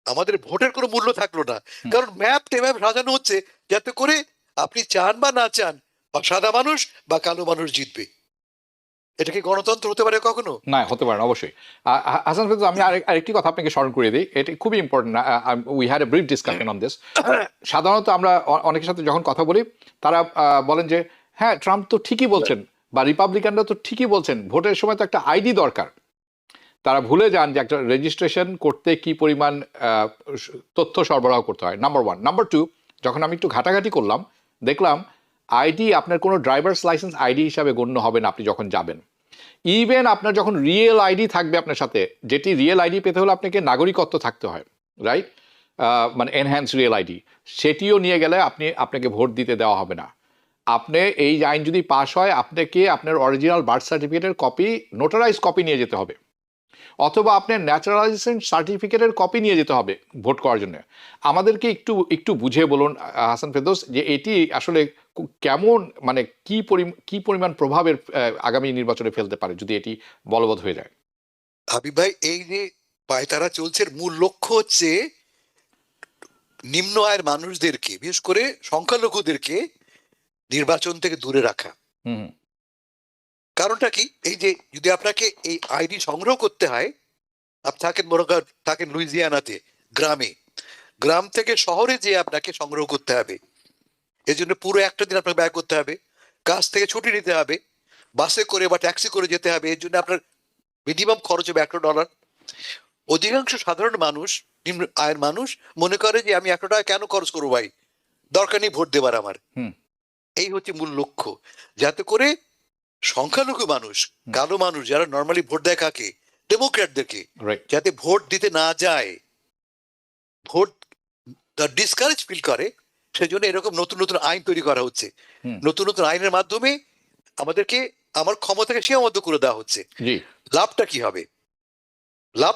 আমাদের ভোটের কোনো মূল্য থাকলো না। কারণ ম্যাপ সাজানো হচ্ছে যাতে করে আপনি চান বা না চান, বা সাদা মানুষ বা কালো মানুষ জিতবে। এটা কি গণতন্ত্র হতে পারে কখনো? না, হতে পারে না, অবশ্যই। হাসান ফেরদৌস, আমি আরেকটি কথা আপনাকে স্মরণ করিয়ে দিই, এটা খুবই important. We had a brief discussion on this. সাধারণত আমরা অনেকের সাথে যখন কথা বলি, তারা বলেন যে হ্যাঁ, ট্রাম্প তো ঠিকই বলছেন, বা রিপাবলিকানরা তো ঠিকই বলছেন, ভোটের সময় তো একটা আইডি দরকার। তারা ভুলে যান যে একটা রেজিস্ট্রেশন করতে কি পরিমাণ তথ্য সরবরাহ করতে হয়, নাম্বার 1। নাম্বার 2, যখন আমি একটু ঘাটাঘাটি করলাম, দেখলাম আইডি আপনার কোনো ড্রাইভার্স লাইসেন্স আইডি হিসাবে গণ্য হবে না আপনি যখন যাবেন। ইভেন আপনার যখন রিয়েল আইডি থাকবে আপনার সাথে, যেটি রিয়েল আইডি পেতে হলে আপনাকে নাগরিকত্ব থাকতে হয়, রাইট? মানে এনহ্যান্স রিয়েল আইডি, সেটিও নিয়ে গেলে আপনাকে ভোট দিতে দেওয়া হবে না। আপনি এই আইন যদি পাশ হয়, আপনাকে আপনার অরিজিনাল বার্থ সার্টিফিকেটের কপি, নোটারাইজ কপি নিয়ে যেতে হবে, অথবা আপনার ন্যাচারালাইজেশন সার্টিফিকেটের কপি নিয়ে যেতে হবে ভোট করার জন্য। আমাদেরকে একটু বুঝিয়ে বলুন হাসান ফেরদৌস, যে এটি আসলে কেমন, মানে কি পরিমাণ প্রভাবের আগামী নির্বাচনে ফেলতে পারে যদি এটি বলবৎ হয়ে যায়। হাবিব ভাই, এই যে পায়তারা চলছে, মূল লক্ষ্য হচ্ছে নিম্ন আয়ের মানুষদেরকে, বিশেষ করে সংখ্যালঘুদেরকে নির্বাচন থেকে দূরে রাখা। হুম। কারণটা কি? এই যে যদি আপনাকে এই আইডি সংগ্রহ করতে হয়, আপনি থাকেন মনে করেন থাকেন লুইজিয়ানাতে, গ্রাম থেকে শহরে যে আপনাকে সংগ্রহ করতে হবে, এই জন্য পুরো একটা দিন আপনাকে ব্যয় করতে হবে, কাজ থেকে ছুটি নিতে হবে, বাসে করে বা ট্যাক্সি করে যেতে হবে, এর জন্য আপনার মিনিমাম খরচ হবে $1। অধিকাংশ সাধারণ মানুষ, নিম্ন আয়ের মানুষ মনে করে যে আমি $1 কেন খরচ করবো ভাই, দরকার নেই ভোট দেবার আমার। এই হচ্ছে মূল লক্ষ্য, যাতে করে সংখ্যালঘু মানুষ, কালো মানুষ যারা নর্মালি ভোট দেয় কাকে, ডেমোক্র্যাটদেরকে, যাতে ভোট দিতে না যায়, ভোট ডিসকারেজ ফিল করে, সেজন্য এরকম নতুন নতুন আইন তৈরি করা হচ্ছে। নতুন নতুন আইনের মাধ্যমে আমাদেরকে আমার ক্ষমতাকে সীমাবদ্ধ করে দেওয়া হচ্ছে। লাভটা কি হবে? লাভ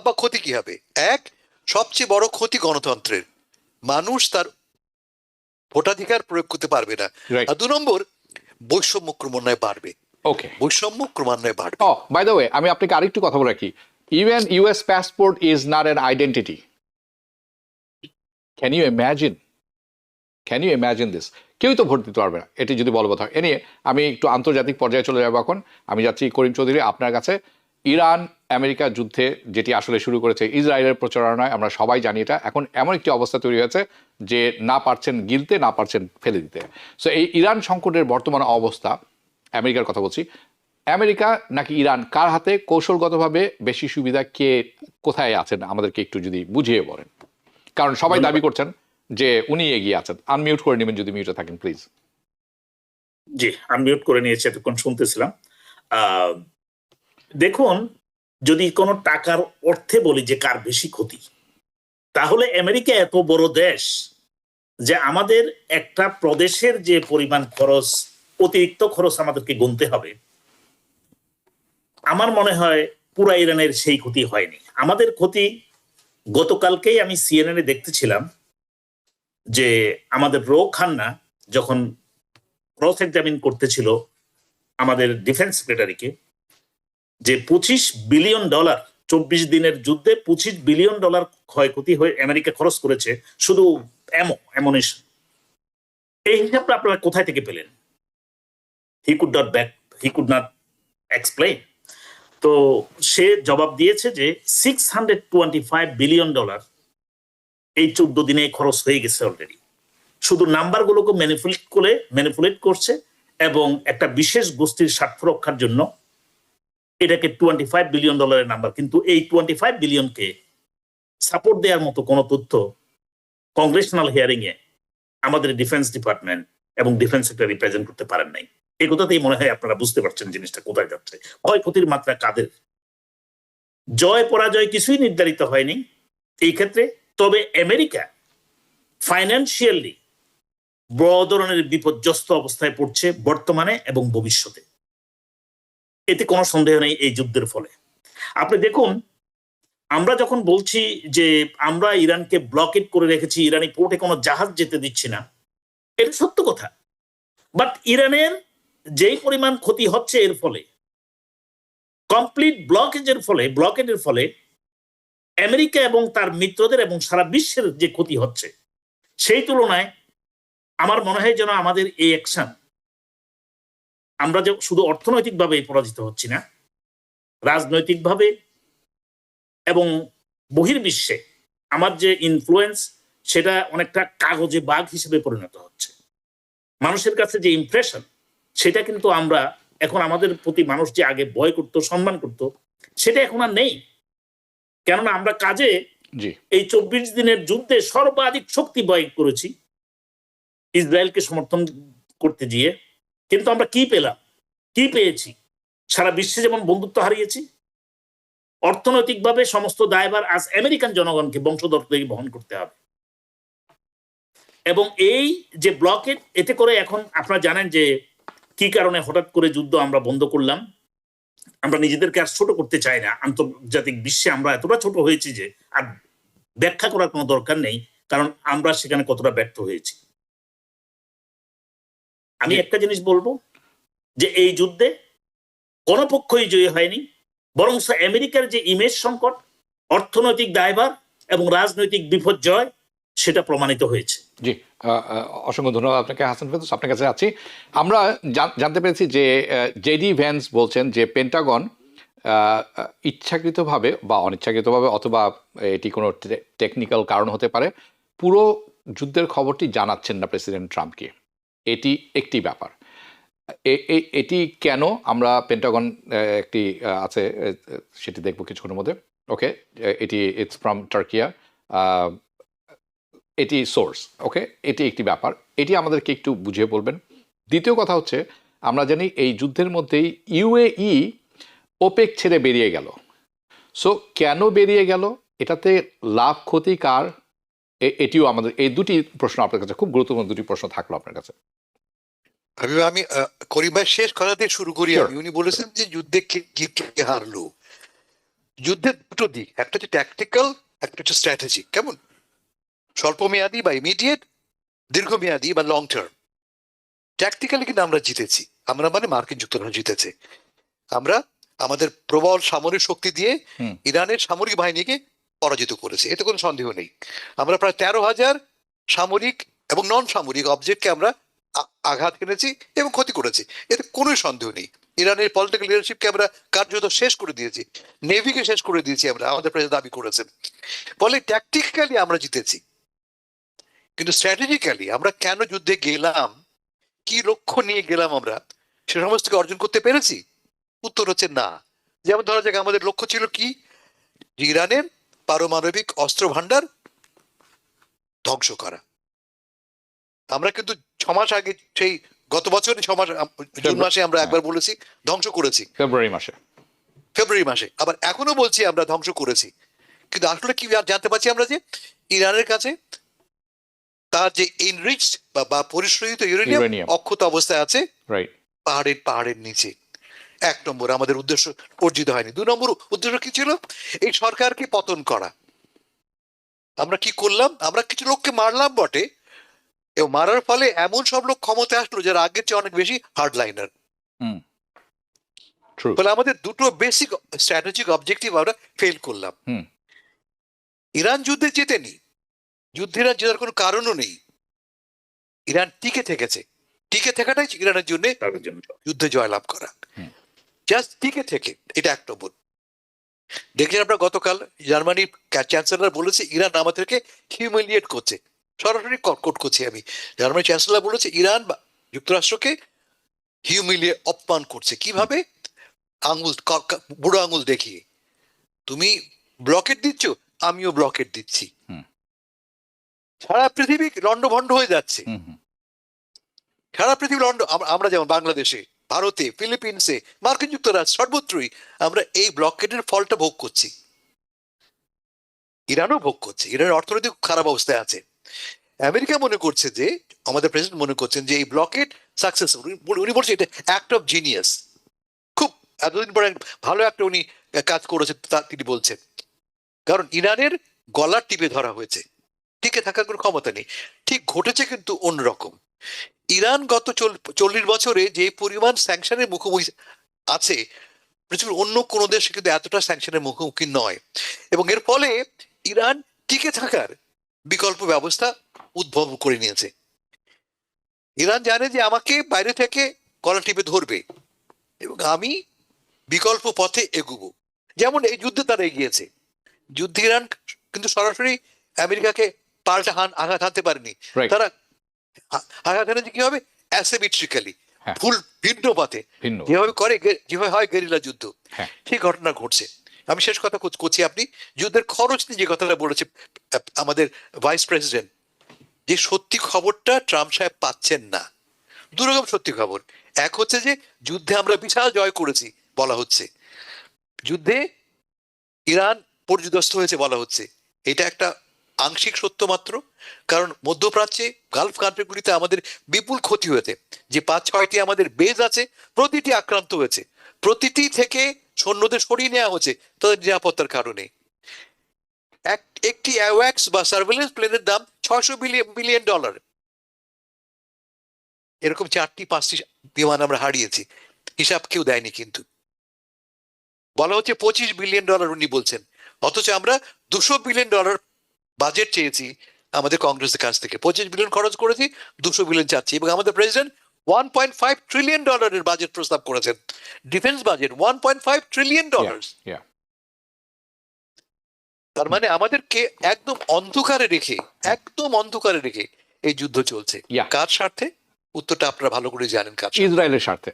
বা ক্ষতি কি হবে? এক, সবচেয়ে বড় ক্ষতি গণতন্ত্রের, মানুষ তার ভোটাধিকার প্রয়োগ করতে পারবে না। আর 2 নম্বর, বৈষম্য ক্রমান্বয়ে বাড়বে। ওকে, বৈষম্য ক্রমান্বয়ে বাড়বে। বাই দ্য ওয়ে, আমি আপনাকে আরেকটু কথা বলে রাখি, even US passport is not an identity. Can you imagine this? কেউই তো ভোট দিতে পারবে না এটি যদি বলবৎ হয়। এ নিয়ে আমি একটু আন্তর্জাতিক পর্যায়ে চলে যাবো এখন। আমি যাচ্ছি করিম চৌধুরী আপনার কাছে। ইরান আমেরিকা যুদ্ধে যেটি আসলে শুরু করেছে ইসরায়েলের প্রচারণায়, আমরা সবাই জানি এটা এখন এমন একটি অবস্থা তৈরি হয়েছে যে না পারছেন গিলতে, না পারছেন ফেলে দিতে। সো এই ইরান সংকটের বর্তমান অবস্থা, আমেরিকার কথা বলছি, আমেরিকা নাকি ইরান, কার হাতে কৌশলগতভাবে বেশি সুবিধা, কে কোথায় আছেন, আমাদেরকে একটু যদি বুঝিয়ে বলেন। কারণ সবাই দাবি করছেন যে উনি এগিয়ে আছেন। আনমিউট করে নেবেন যদি মিউটে থাকেন প্লিজ। জি, আনমিউট করে নিয়েছি, এতক্ষণ শুনতেছিলাম। দেখুন, যদি কোনো টাকার অর্থে বলি যে কার বেশি ক্ষতি, তাহলে আমেরিকা এত বড় দেশ যে আমাদের একটা প্রদেশের যে পরিমাণ খরচ, অতিরিক্ত খরচ আমাদেরকে গুনতে হবে, আমার মনে হয় পুরা ইরানের সেই ক্ষতি হয়নি। আমাদের ক্ষতি, গতকালকেই আমি সিএনএন এ দেখতেছিলাম যে আমাদের রো খান্না যখন ক্রস এক্সামিন করতেছিল আমাদের ডিফেন্স সেক্রেটারিকে, যে $25 বিলিয়ন 24 দিনের যুদ্ধে $25 বিলিয়ন ক্ষয়ক্ষতি হয়ে আমেরিকা খরচ করেছে শুধু অ্যামুনিশন। এই হিসাবটা আপনারা কোথায় থেকে পেলেন? He could not explain. তো সে জবাব দিয়েছে যে $625 বিলিয়ন এই 14 দিনে খরচ হয়ে গেছে অলরেডি। শুধু নাম্বারগুলোকে ম্যানিপুলেট করছে এবং একটা বিশেষ গোষ্ঠীর স্বার্থ রক্ষার জন্য এটাকে $25 বিলিয়ন নাম্বার, কিন্তু এই 25 বিলিয়নকে সাপোর্ট দেওয়ার মতো কোনো তথ্য কংগ্রেশনাল হিয়ারিং এ আমাদের ডিফেন্স ডিপার্টমেন্ট এবং ডিফেন্স সেক্রেটারি প্রেজেন্ট করতে পারেন নাই। এই কথাতেই মনে হয় আপনারা বুঝতে পারছেন জিনিসটা কোথায় যাচ্ছে, ক্ষয়ক্ষতির মাত্রা কাদের। জয় পরাজয় কিছুই নির্ধারিত হয়নি এই ক্ষেত্রে। তবে আমেরিকা ফাইন্যান্সিয়ালি বড় ধরনের বিপর্যস্ত অবস্থায় পড়ছে বর্তমানে এবং ভবিষ্যতে, এতে কোনো সন্দেহ নেই। এই যুদ্ধের ফলে আপনি দেখুন, আমরা যখন বলছি যে আমরা ইরানকে ব্লকেট করে রেখেছি, ইরানি পোর্টে কোনো জাহাজ যেতে দিচ্ছি না, এটা সত্য কথা। বাট ইরানের যেই পরিমাণ ক্ষতি হচ্ছে এর ফলে, কমপ্লিট ব্লকেডের ফলে আমেরিকা এবং তার মিত্রদের এবং সারা বিশ্বের যে ক্ষতি হচ্ছে, সেই তুলনায় আমার মনে হয় যেন আমাদের এই অ্যাকশন, আমরা যে শুধু অর্থনৈতিকভাবে পরাজিত হচ্ছি না, রাজনৈতিকভাবে এবং বহির্বিশ্বে আমার যে ইনফ্লুয়েন্স, সেটা অনেকটা কাগজে বাঘ হিসেবে পরিণত হচ্ছে। মানুষের কাছে যে ইমপ্রেশন, সেটা কিন্তু আমরা এখন, আমাদের প্রতি মানুষ যে আগে ভয় করত, সম্মান করত, সেটা এখন আর নেই। কেননা আমরা কাজে এই 24 দিনের যুদ্ধে সর্বাধিক শক্তি ব্যয় করেছি ইসরায়েলকে সমর্থন করতে গিয়ে, কিন্তু আমরা কি পেলাম, কি পেয়েছি? সারা বিশ্বে যেমন বন্ধুত্ব হারিয়েছি, অর্থনৈতিকভাবে সমস্ত দায়ভার আজ আমেরিকান জনগণকে বংশধরদের বহন করতে হবে। এবং এই যে ব্লকেট, এতে করে এখন আপনারা জানেন যে কি কারণে হঠাৎ করে যুদ্ধ আমরা বন্ধ করলাম। আমরা নিজেদেরকে আর ছোট করতে চাই না, আন্তর্জাতিক বিশ্বে আমরা এতটা ছোট হয়েছি যে আর ব্যাখ্যা করার কোনো দরকার নেই, কারণ আমরা সেখানে কতটা ব্যর্থ হয়েছি। আমি একটা জিনিস বলবো যে এই যুদ্ধে কোনো পক্ষই জয়ী হয়নি, বরং আমেরিকার যে ইমেজ সংকট, অর্থনৈতিক দায়ভার এবং রাজনৈতিক বিপর্যয় সেটা প্রমাণিত হয়েছে। জি, অসংখ্য ধন্যবাদ আপনাকে হাসান ফেরদৌস। আপনার কাছে আছি। আমরা জানতে পেরেছি যে জেডি ভ্যান্স বলছেন যে পেন্টাগন ইচ্ছাকৃতভাবে বা অনিচ্ছাকৃতভাবে, অথবা এটি কোনো টেকনিক্যাল কারণ হতে পারে, পুরো যুদ্ধের খবরটি জানাচ্ছেন না প্রেসিডেন্ট ট্রাম্পকে। এটি একটি ব্যাপার। এটি কেন, আমরা পেন্টাগন একটি আছে সেটি দেখবো কিছুক্ষণের মধ্যে। ওকে, এটি ইটস ফ্রম টার্কিয়া, এটি সোর্স। ওকে, এটি একটি ব্যাপার, এটি আমাদেরকে একটু বুঝিয়ে বলবেন। দ্বিতীয় কথা হচ্ছে, আমরা জানি এই যুদ্ধের মধ্যেই ইউএই ওপেক ছেড়ে বেরিয়ে গেল। সো কেন বেরিয়ে গেল, এটাতে লাভ ক্ষতি কার, এটিও আমাদের, এই দুটি প্রশ্ন আপনার কাছে, খুব গুরুত্বপূর্ণ দুটি প্রশ্ন থাকলো আপনার কাছে। আমি করিম ভাই শেষ কথা দিয়ে শুরু করি। Sure. আমি উনি বলেছেন যে যুদ্ধে কে হারলো। যুদ্ধের দুটো দিক, একটা হচ্ছে ট্যাকটিক্যাল, একটা হচ্ছে স্ট্র্যাটেজি। কেমন? স্বল্পমেয়াদী বা ইমিডিয়েট, দীর্ঘমেয়াদী বা লং টার্ম। ট্যাকটিক্যালি কিন্তু আমরা জিতেছি। আমরা মানে মার্কিন যুক্তরাষ্ট্র জিতেছে। আমরা আমাদের প্রবল সামরিক শক্তি দিয়ে ইরানের সামরিক বাহিনীকে পরাজিত করেছি, এতে কোনো সন্দেহ নেই। আমরা প্রায় 13,000 সামরিক এবং নন সামরিক অবজেক্টকে আমরা আঘাত এনেছি এবং ক্ষতি করেছি, এতে কোনো সন্দেহ নেই। ইরানের পলিটিক্যাল লিডারশিপকে আমরা কার্যত শেষ করে দিয়েছি, নেভিকে শেষ করে দিয়েছি আমরা, আমাদের প্রেসিডেন্ট দাবি করেছেন। ফলে ট্যাকটিক্যালি আমরা জিতেছি, কিন্তু স্ট্র্যাটেজিক্যালি আমরা কেন যুদ্ধে গেলাম, কি লক্ষ্য নিয়ে গেলাম, আমরা সে সমস্ত অর্জন করতে পেরেছি? উত্তর হচ্ছে না। যেমন ধরা যাক, আমাদের লক্ষ্য ছিল কি, ইরানের পারমাণবিক অস্ত্র ভান্ডার ধ্বংস করা। আমরা কিন্তু 6 মাস আগে, সেই গত বছরই 6 মাস, জুন মাসে আমরা একবার বলেছি ধ্বংস করেছি, ফেব্রুয়ারি মাসে আবার এখনো বলছি আমরা ধ্বংস করেছি। কিন্তু আসলে কি জানতে পারছি আমরা, যে ইরানের কাছে তার যে এনরিচড বা পরিশোধিত ইউরেনিয়াম অক্ষত অবস্থায় আছে পাহাড়ের নিচে। 1 নম্বর আমাদের উদ্দেশ্য অর্জিত হয়নি। 2 নম্বর উদ্দেশ্য কি ছিল? এই সরকারকে পতন করা। আমরা কি করলাম? আমরা কিছু লোককে মারলাম বটে, এবং মারার ফলে এমন সব লোক ক্ষমতায় আসলো যারা আগের চেয়ে অনেক বেশি হার্ডলাইনার। ফলে আমাদের দুটো বেসিক স্ট্র্যাটেজিক অবজেক্টিভ আমরা ফেল করলাম। ইরান যুদ্ধে জেতেনি, যুদ্ধে ইরান জেতার কোনো কারণও নেই। ইরান টিকে থেকেছে, টিকে থাকাটাই ইরানের জন্য যুদ্ধে জয়লাভ করা, জাস্ট টিকে থেকে। এটা 1 নম্বর। দেখলেন আপনারা গতকাল জার্মানির চ্যান্সেলর বলেছে ইরান আমাদেরকে হিউমিলিয়েট করছে, সরাসরি কোট করছি আমি। জার্মানির চ্যান্সেলর বলেছে ইরান বা যুক্তরাষ্ট্রকে হিউমিলিয়েট, অপমান করছে। কিভাবে? আঙুল, বুড়ো আঙুল দেখিয়ে, তুমি ব্লকেট দিচ্ছ, আমিও ব্লকেট দিচ্ছি। সারা পৃথিবী লন্ডভন্ড হয়ে যাচ্ছে, সারা পৃথিবী আমরা যেমন বাংলাদেশে, ভারতে, ফিলিপিন্সে, মার্কিন যুক্তরাষ্ট্র, সর্বত্রই আমরা এই ব্লকেটের ফলটা ভোগ করছি। ইরানও ভোগ করছে, ইরানের অর্থনৈতিক খারাপ অবস্থায় আছে। আমেরিকা মনে করছে যে, আমাদের প্রেসিডেন্ট মনে করছেন যে এই ব্লকেট সাকসেসফুল। উনি বলছেন এটা অ্যাক্ট অফ জিনিয়াস, খুব এতদিন পরে ভালো একটা উনি কাজ করেছেন তিনি বলছেন। কারণ ইরানের গলা টিপে ধরা হয়েছে, টিকে থাকার কোনো ক্ষমতা নেই। ঠিক ঘটেছে কিন্তু অন্যরকম। ইরান গত 40 বছরে যে পরিমাণ স্যাংশনের মুখোমুখি আছে, পৃথিবীর অন্য কোন দেশে কিন্তু এতটা স্যাংশনের মুখোমুখি নয়। এবং এর ফলে ইরান টিকে থাকার বিকল্প ব্যবস্থা উদ্ভব করে নিয়েছে। ইরান জানে যে আমাকে বাইরে থেকে গলা টিপে ধরবে এবং আমি বিকল্প পথে এগুবো। যেমন এই যুদ্ধে তারা এগিয়েছে, যুদ্ধে ইরান কিন্তু সরাসরি আমেরিকাকে পাল্টা আঘাত হানতে পারেনি। তারা আঘাত হানে কি হবে? অ্যাসিমেট্রিক্যালি, ভুল, ভিন্ন পথে, যেভাবে করে, যেভাবে হয় গেরিলা যুদ্ধ, সেই ঘটনা ঘটছে। আমি শেষ কথা করছি, আপনি যুদ্ধের খরচ নিয়ে যে কথাটা বলেছে আমাদের ভাইস প্রেসিডেন্ট, যে সত্যি খবরটা ট্রাম্প সাহেব পাচ্ছেন না। 2 রকম সত্যি খবর। এক হচ্ছে যে যুদ্ধে আমরা বিশাল জয় করেছি বলা হচ্ছে, যুদ্ধে ইরান পর্যুদস্ত হয়েছে বলা হচ্ছে, এটা একটা আংশিক সত্য মাত্র। কারণ মধ্যপ্রাচ্যে গালফ কান্ট্রিগুলিতে আমাদের বিপুল ক্ষতি হয়েছে। যে 5-6টি আমাদের বেজ আছে, প্রতিটি আক্রান্ত হয়েছে, প্রতিটি থেকে সৈন্যদের সরিয়ে নেওয়া হচ্ছে তাদের নিরাপত্তার কারণে। একটি অ্যাওয়াক্স বা সার্ভেলেন্স প্লেনের দাম $600 বিলিয়ন। এরকম 4-5টি বিমান আমরা হারিয়েছি, হিসাব কেউ দেয়নি। কিন্তু বলা হচ্ছে $25 বিলিয়ন উনি বলছেন, অথচ আমরা $200 বিলিয়ন বাজেট চেয়েছি আমাদের কংগ্রেসের কাছ থেকে। 25 বিলিয়ন খরচ করেছি, 200 বিলিয়ন চাচ্ছি। এবং আমাদের প্রেসিডেন্ট $1.5 ট্রিলিয়ন বাজেট প্রস্তাব করেছেন, ডিফেন্স বাজেট $1.5 ট্রিলিয়ন। Yeah. তার মানে আমাদেরকে একদম অন্ধকারে রেখে এই যুদ্ধ চলছে। Yeah. কার স্বার্থে? উত্তরটা আপনারা ভালো করে জানেন। কার স্বার্থে? ইসরায়েলের স্বার্থে।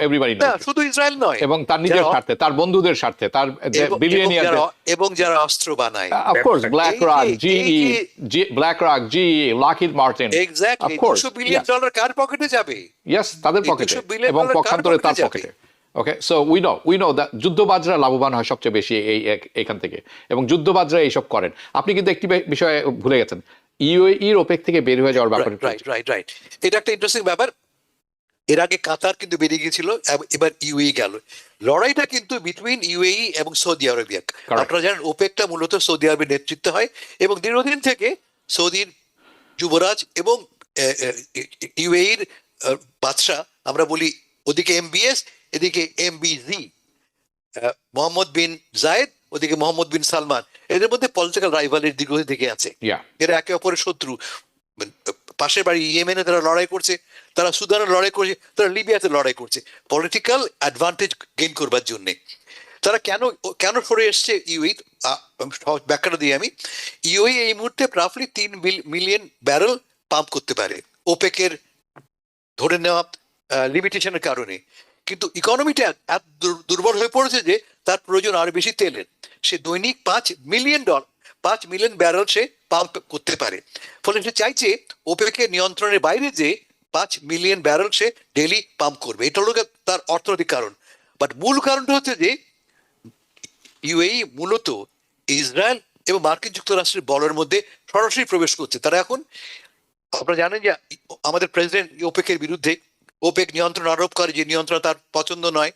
এভরিবডি না, নোস। শুধু ইসরায়েল নয়, এবং তার নিজের যারা- স্বার্থে, তার বন্ধুদের স্বার্থে, তার বিলিয়নিয়ার। এবং যারা অস্ত্র বানায়, Of course, BlackRock, এই GE, Lockheed Martin. Exactly Of course, $200 billion কার পকেটে যাবে? Yes, তাদের এই পকেটে 200 বিলিয়ন এবং কার পক্ষান্তরে তার পকেটে যাবে? পকেটে। ওকে, সো উই নো দ্যাট যুদ্ধবাজরা লাভবান হয় সবচেয়ে বেশি এখান থেকে, এবং যুদ্ধবাজরা এইসব করেন। আপনি কিন্তু একটি বিষয়ে ভুলে গেছেন, ইউএইর ওপেক থেকে বের হয়ে যাওয়ার ব্যাপারে। রাইট, এটা একটা ইন্টারেস্টিং ব্যাপার। এর আগে কাতার কিন্তু বেরিয়ে গিয়েছিল, এবার ইউএই গেল। লড়াইটা কিন্তু বিটুইন ইউএই এবং সৌদি আরবিয়া। আপনারা জানেন ওপেকটা মূলত সৌদি আরবের নেতৃত্বে হয়, এবং দীর্ঘদিন থেকে সৌদির যুবরাজ এবং ইউএইর বাদশাহ, আমরা বলি ওদিকে এমবিএস, এদিকে এমবিজি, মোহাম্মদ বিন জায়েদ, ওদিকে মোহাম্মদ বিন সালমান, এদের মধ্যে পলিটিক্যাল রাইভালের দীর্ঘদিন থেকে আছে। Yeah. এরা একে অপরের শত্রু। পাশের বাড়ি ইয়েমেনে তারা লড়াই করছে, তারা সুদানে লড়াই করছে, তারা লিবিয়াতে লড়াই করছে পলিটিক্যাল অ্যাডভান্টেজ গেইন করবার জন্য। তারা কেন সরে এসছে ইউএই? ব্যাখ্যাটা দিই আমি। ইউএই এই মুহূর্তে রাফলি 3 মিলিয়ন ব্যারেল পাম্প করতে পারে ওপেকের ধরে নেওয়া লিমিটেশনের কারণে। কিন্তু ইকোনমিটা এত দুর্বল হয়ে পড়েছে যে তার প্রয়োজন আরো বেশি তেলের। সে দৈনিক 5 মিলিয়ন ব্যারেল সে পাম্প করতে পারে। ফলে সে চাইছে ওপেকের নিয়ন্ত্রণের বাইরে যে 5 মিলিয়ন ব্যারেল সে ডেইলি পাম্প করবে। এটা হলো তার অর্থনৈতিক কারণ। বাট মূল কারণটা হচ্ছে যে ইউএই মূলত ইসরায়েল এবং মার্কিন যুক্তরাষ্ট্রের বলের মধ্যে সরাসরি প্রবেশ করছে। তারা এখন, আপনারা জানেন যে আমাদের প্রেসিডেন্ট ওপেকের বিরুদ্ধে, ওপেক নিয়ন্ত্রণ আরোপ করে, যে নিয়ন্ত্রণ তার পছন্দ নয়,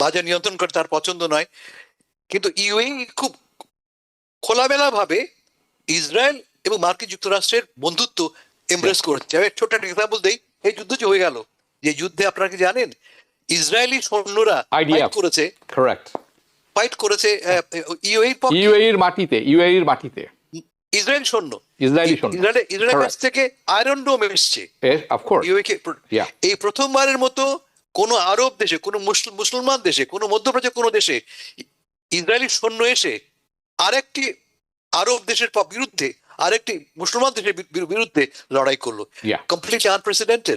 বাজার নিয়ন্ত্রণ করে তার পছন্দ নয়। কিন্তু ইউএই খুব খোলামেলা ভাবে ইসরায়েল এবং মার্কিন যুক্তরাষ্ট্রের বন্ধুত্ব এমব্রেস করেছে। আমি ছোট্ট একটা এক্সাম্পল দেই। এই যুদ্ধ যে হয়ে গেল, যে যুদ্ধে আপনারা কি জানেন ইসরায়েলি সৈন্যরা ফাইট করেছে ইউএইর পক্ষে, ইউএইর মাটিতে ইসরায়েল সৈন্য, ইসরায়েলের কাছ থেকে আয়রন ডোম এসছে ইউএইকে। এই প্রথমবারের মতো কোন আরব দেশে, কোন মুসলমান দেশে, কোন মধ্যপ্রাচ্যের কোন দেশে ইসরায়েলি সৈন্য এসে আরেকটি আরব দেশের বিরুদ্ধে, আরেকটি মুসলমান দেশের বিরুদ্ধে লড়াই করলো। Completely unprecedented.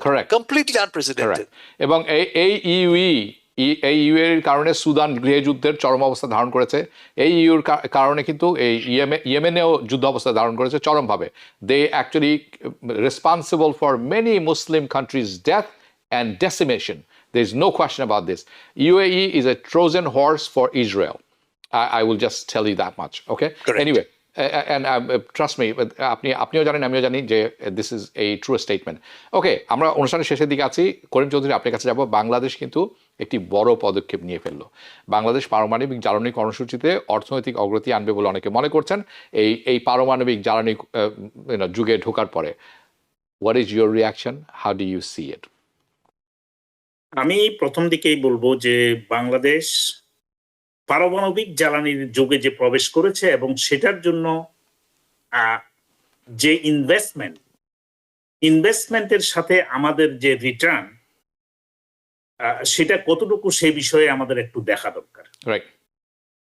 এবং এই ইউএর কারণে সুদান গৃহযুদ্ধের চরম অবস্থা ধারণ করেছে। এই ইউর কারণে কিন্তু এই ইয়েমেনেও যুদ্ধ অবস্থা ধারণ করেছে চরমভাবে। They actually responsible for many Muslim countries death and decimation. There is no question about this. UAE is a Trojan horse for Israel. I will just tell you that much. Okay. Correct. Anyway, and trust me, আপনিও জানেন, আমিও জানি যে this is a true statement. Okay, আমরা অনুষ্ঠানের শেষের দিকে আছি। করিম চৌধুরী, আপনার কাছে যাব। বাংলাদেশ কিন্তু একটি বড় পদক্ষেপ নিয়ে ফেললো। বাংলাদেশ পারমাণবিক জ্বালানি কর্মসূচিতে অর্থনৈতিক অগ্রগতি আনবে বলে অনেকে মনে করছেন এই পারমাণবিক জ্বালানি যুগে ঢোকার পরে। What is your reaction? How do you see it? আমি প্রথম দিকেই বলবো যে বাংলাদেশ পারমাণবিক জ্বালানির যুগে যে প্রবেশ করেছে, এবং সেটার জন্য যে ইনভেস্টমেন্টের সাথে আমাদের যে রিটার্ন, সেটা কতটুকু সে বিষয়ে আমাদের একটু দেখা দরকার।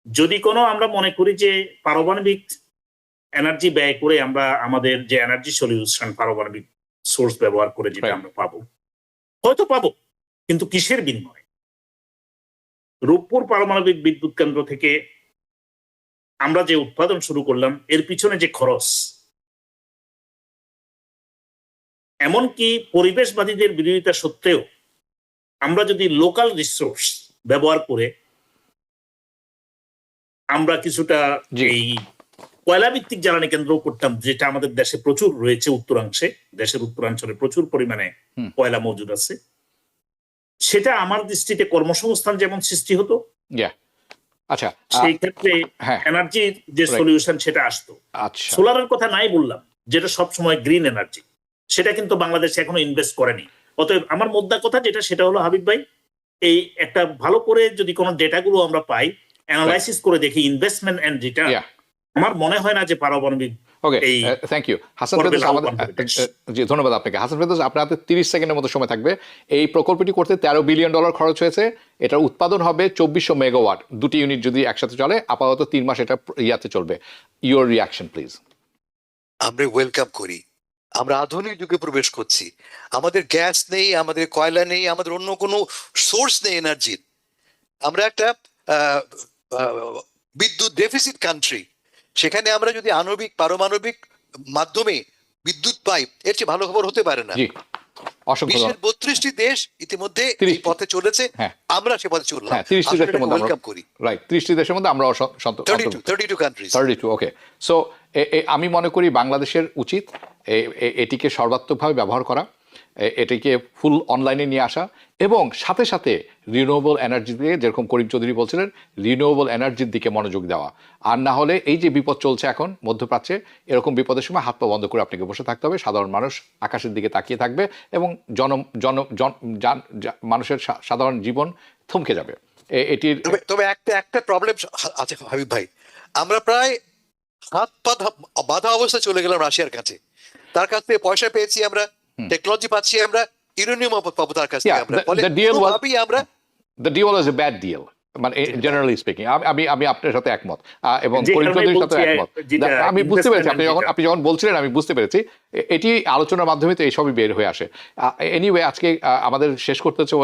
যদি কোনো আমরা মনে করি যে পারমাণবিক এনার্জি ব্যয় করে আমরা আমাদের যে এনার্জি সলিউশন, পারমাণবিক সোর্স ব্যবহার করে যেটা আমরা পাবো, হয়তো পাবো, কিন্তু কিসের বিনিময়ে? রূপপুর পারমাণবিক বিদ্যুৎ কেন্দ্র থেকে আমরা যে উৎপাদন শুরু করলাম, এর পিছনে যে খরচ, এমনকি পরিবেশবাদীদের বিরোধিতা সত্ত্বেও আমরা যদি লোকাল রিসোর্স ব্যবহার করে আমরা কিছুটা জি। এই কয়লা ভিত্তিক জ্বালানি কেন্দ্র করতাম, যেটা আমাদের দেশে প্রচুর রয়েছে, উত্তরাংশে, দেশের উত্তরাঞ্চলে প্রচুর পরিমাণে কয়লা মজুদ আছে। সেটা আমার দৃষ্টিতে কর্মসংস্থান যেমন সৃষ্টি হতো, আচ্ছা সেই ক্ষেত্রে হ্যাঁ। এনার্জির যে Right. সলিউশন সেটা আসতো। আচ্ছা সোলারের কথা নাই বললাম, যেটা সবসময় গ্রিন এনার্জি, সেটা কিন্তু বাংলাদেশ এখনো ইনভেস্ট করেনি। অতএব আমার মোদ্দা কথা যেটা, সেটা হলো হাবিব ভাই, এই একটা ভালো করে যদি কোনো ডেটাগুলো আমরা পাই, অ্যানালাইসিস করে দেখি ইনভেস্টমেন্ট এন্ড রিটার্ন, Yeah. আমার মনে হয় না যে পারমাণবিক ওকে এই থ্যাংক ইউ হাসান করবে ফেরদৌস। লাভবান আমাদের হবে দেশ। জি ধন্যবাদ আপনাকে। হাসান ফেরদৌস, আপনার হাতে 30 সেকেন্ডের মতো সময় থাকবে। এই প্রকল্পটি করতে $13 বিলিয়ন খরচ হয়েছে। এটার উৎপাদন হবে 2400 মেগাওয়াট, দুটি ইউনিট যদি একসাথে চলে। আপাতত 3 মাস এটা ইয়াতে চলবে। Your reaction please. আমরা ওয়েলকাম করি। আমরা আধুনিক যুগে প্রবেশ করছি। আমাদের গ্যাস নেই, আমাদের কয়লা নেই, আমাদের অন্য কোনো সোর্স নেই এনার্জির। আমরা একটা বিদ্যুৎ ডেফিসিট কান্ট্রি। সেখানে আমরা যদি আণবিক পারমাণবিক মাধ্যমে বিদ্যুৎ পাই, এর চেয়ে ভালো খবর হতে পারে না। জি অসংখ্য বিশ্বের 32টি দেশ ইতিমধ্যে 30 এই পথে চলেছে, হ্যাঁ। আমরা সে পথে চললাম। হ্যাঁ 30টি দেশের মধ্যে আমরা ওয়েলকাম করি। রাইট 30টি দেশের মধ্যে আমরা 32 কান্ট্রিজ। 32 ওকে। সো আমি মনে করি বাংলাদেশের উচিত এটিকে সর্বাত্মকভাবে ব্যবহার করা, এটিকে ফুল অনলাইনে নিয়ে আসা, এবং সাথে সাথে রিনিউয়েবল এনার্জি দিয়ে, যেরকম করিম চৌধুরী বলছিলেন, রিনিউয়েবল এনার্জির দিকে মনোযোগ দেওয়া। আর না হলে এই যে বিপদ চলছে এখন মধ্যপ্রাচ্যে, এরকম বিপদের সময় হাত পা বন্ধ করে আপনাকে বসে থাকতে হবে। সাধারণ মানুষ আকাশের দিকে তাকিয়ে থাকবে এবং মানুষের সাধারণ জীবন থমকে যাবে। এটির তবে একটা প্রবলেম আছে হাবিব ভাই, আমরা প্রায় হাত পা বাঁধা অবস্থায় চলে গেলাম রাশিয়ার কাছে। তার কাছ থেকে পয়সা পেয়েছি আমরা, টেকনোলজি পাচ্ছি আমরা, ইউরেনিয়াম পাবো তার কাছ থেকে আমরা। ফলে কোনোভাবেই আমরা The deal was a bad deal, মানে জেনারেলি স্পিকিং। আমি আপনার সাথে একমত এবং যে করিম কারণে চৌধুরীর সাথে বলছি, একমত। যেটা আমি বুঝতে পেরেছি investment আপনি যখন বলছিলেন, আমি বুঝতে পেরেছি। এটি আলোচনার মাধ্যমে তো এইসবই বের হয়ে আসে। এনিওয়ে, আজকে আমাদের শেষ করতে হচ্ছে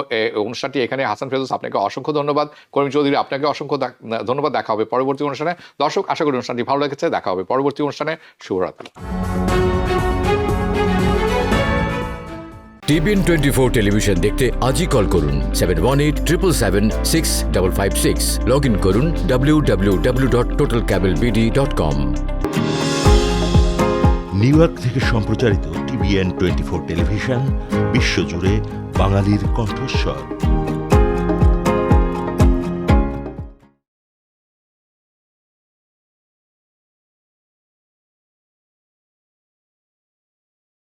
অনুষ্ঠানটি এখানে। হাসান ফেরদৌস, আপনাকে অসংখ্য ধন্যবাদ। করিম চৌধুরী, আপনাকে অসংখ্য ধন্যবাদ। দেখা হবে পরবর্তী অনুষ্ঠানে। দর্শক, আশা করি অনুষ্ঠানটি ভালো লেগেছে। দেখা হবে পরবর্তী অনুষ্ঠানে। শুভরাত্রি। টিবিএন 24 টেলিভিশন দেখতে আজই কল করুন 7187776556। লগ ইন করুন www.totalcablebd.com। নিউ ইয়র্ক থেকে সম্প্রচারিত টিবিএন 24 টেলিভিশন বিশ্বজুড়ে বাঙালির কণ্ঠস্বর।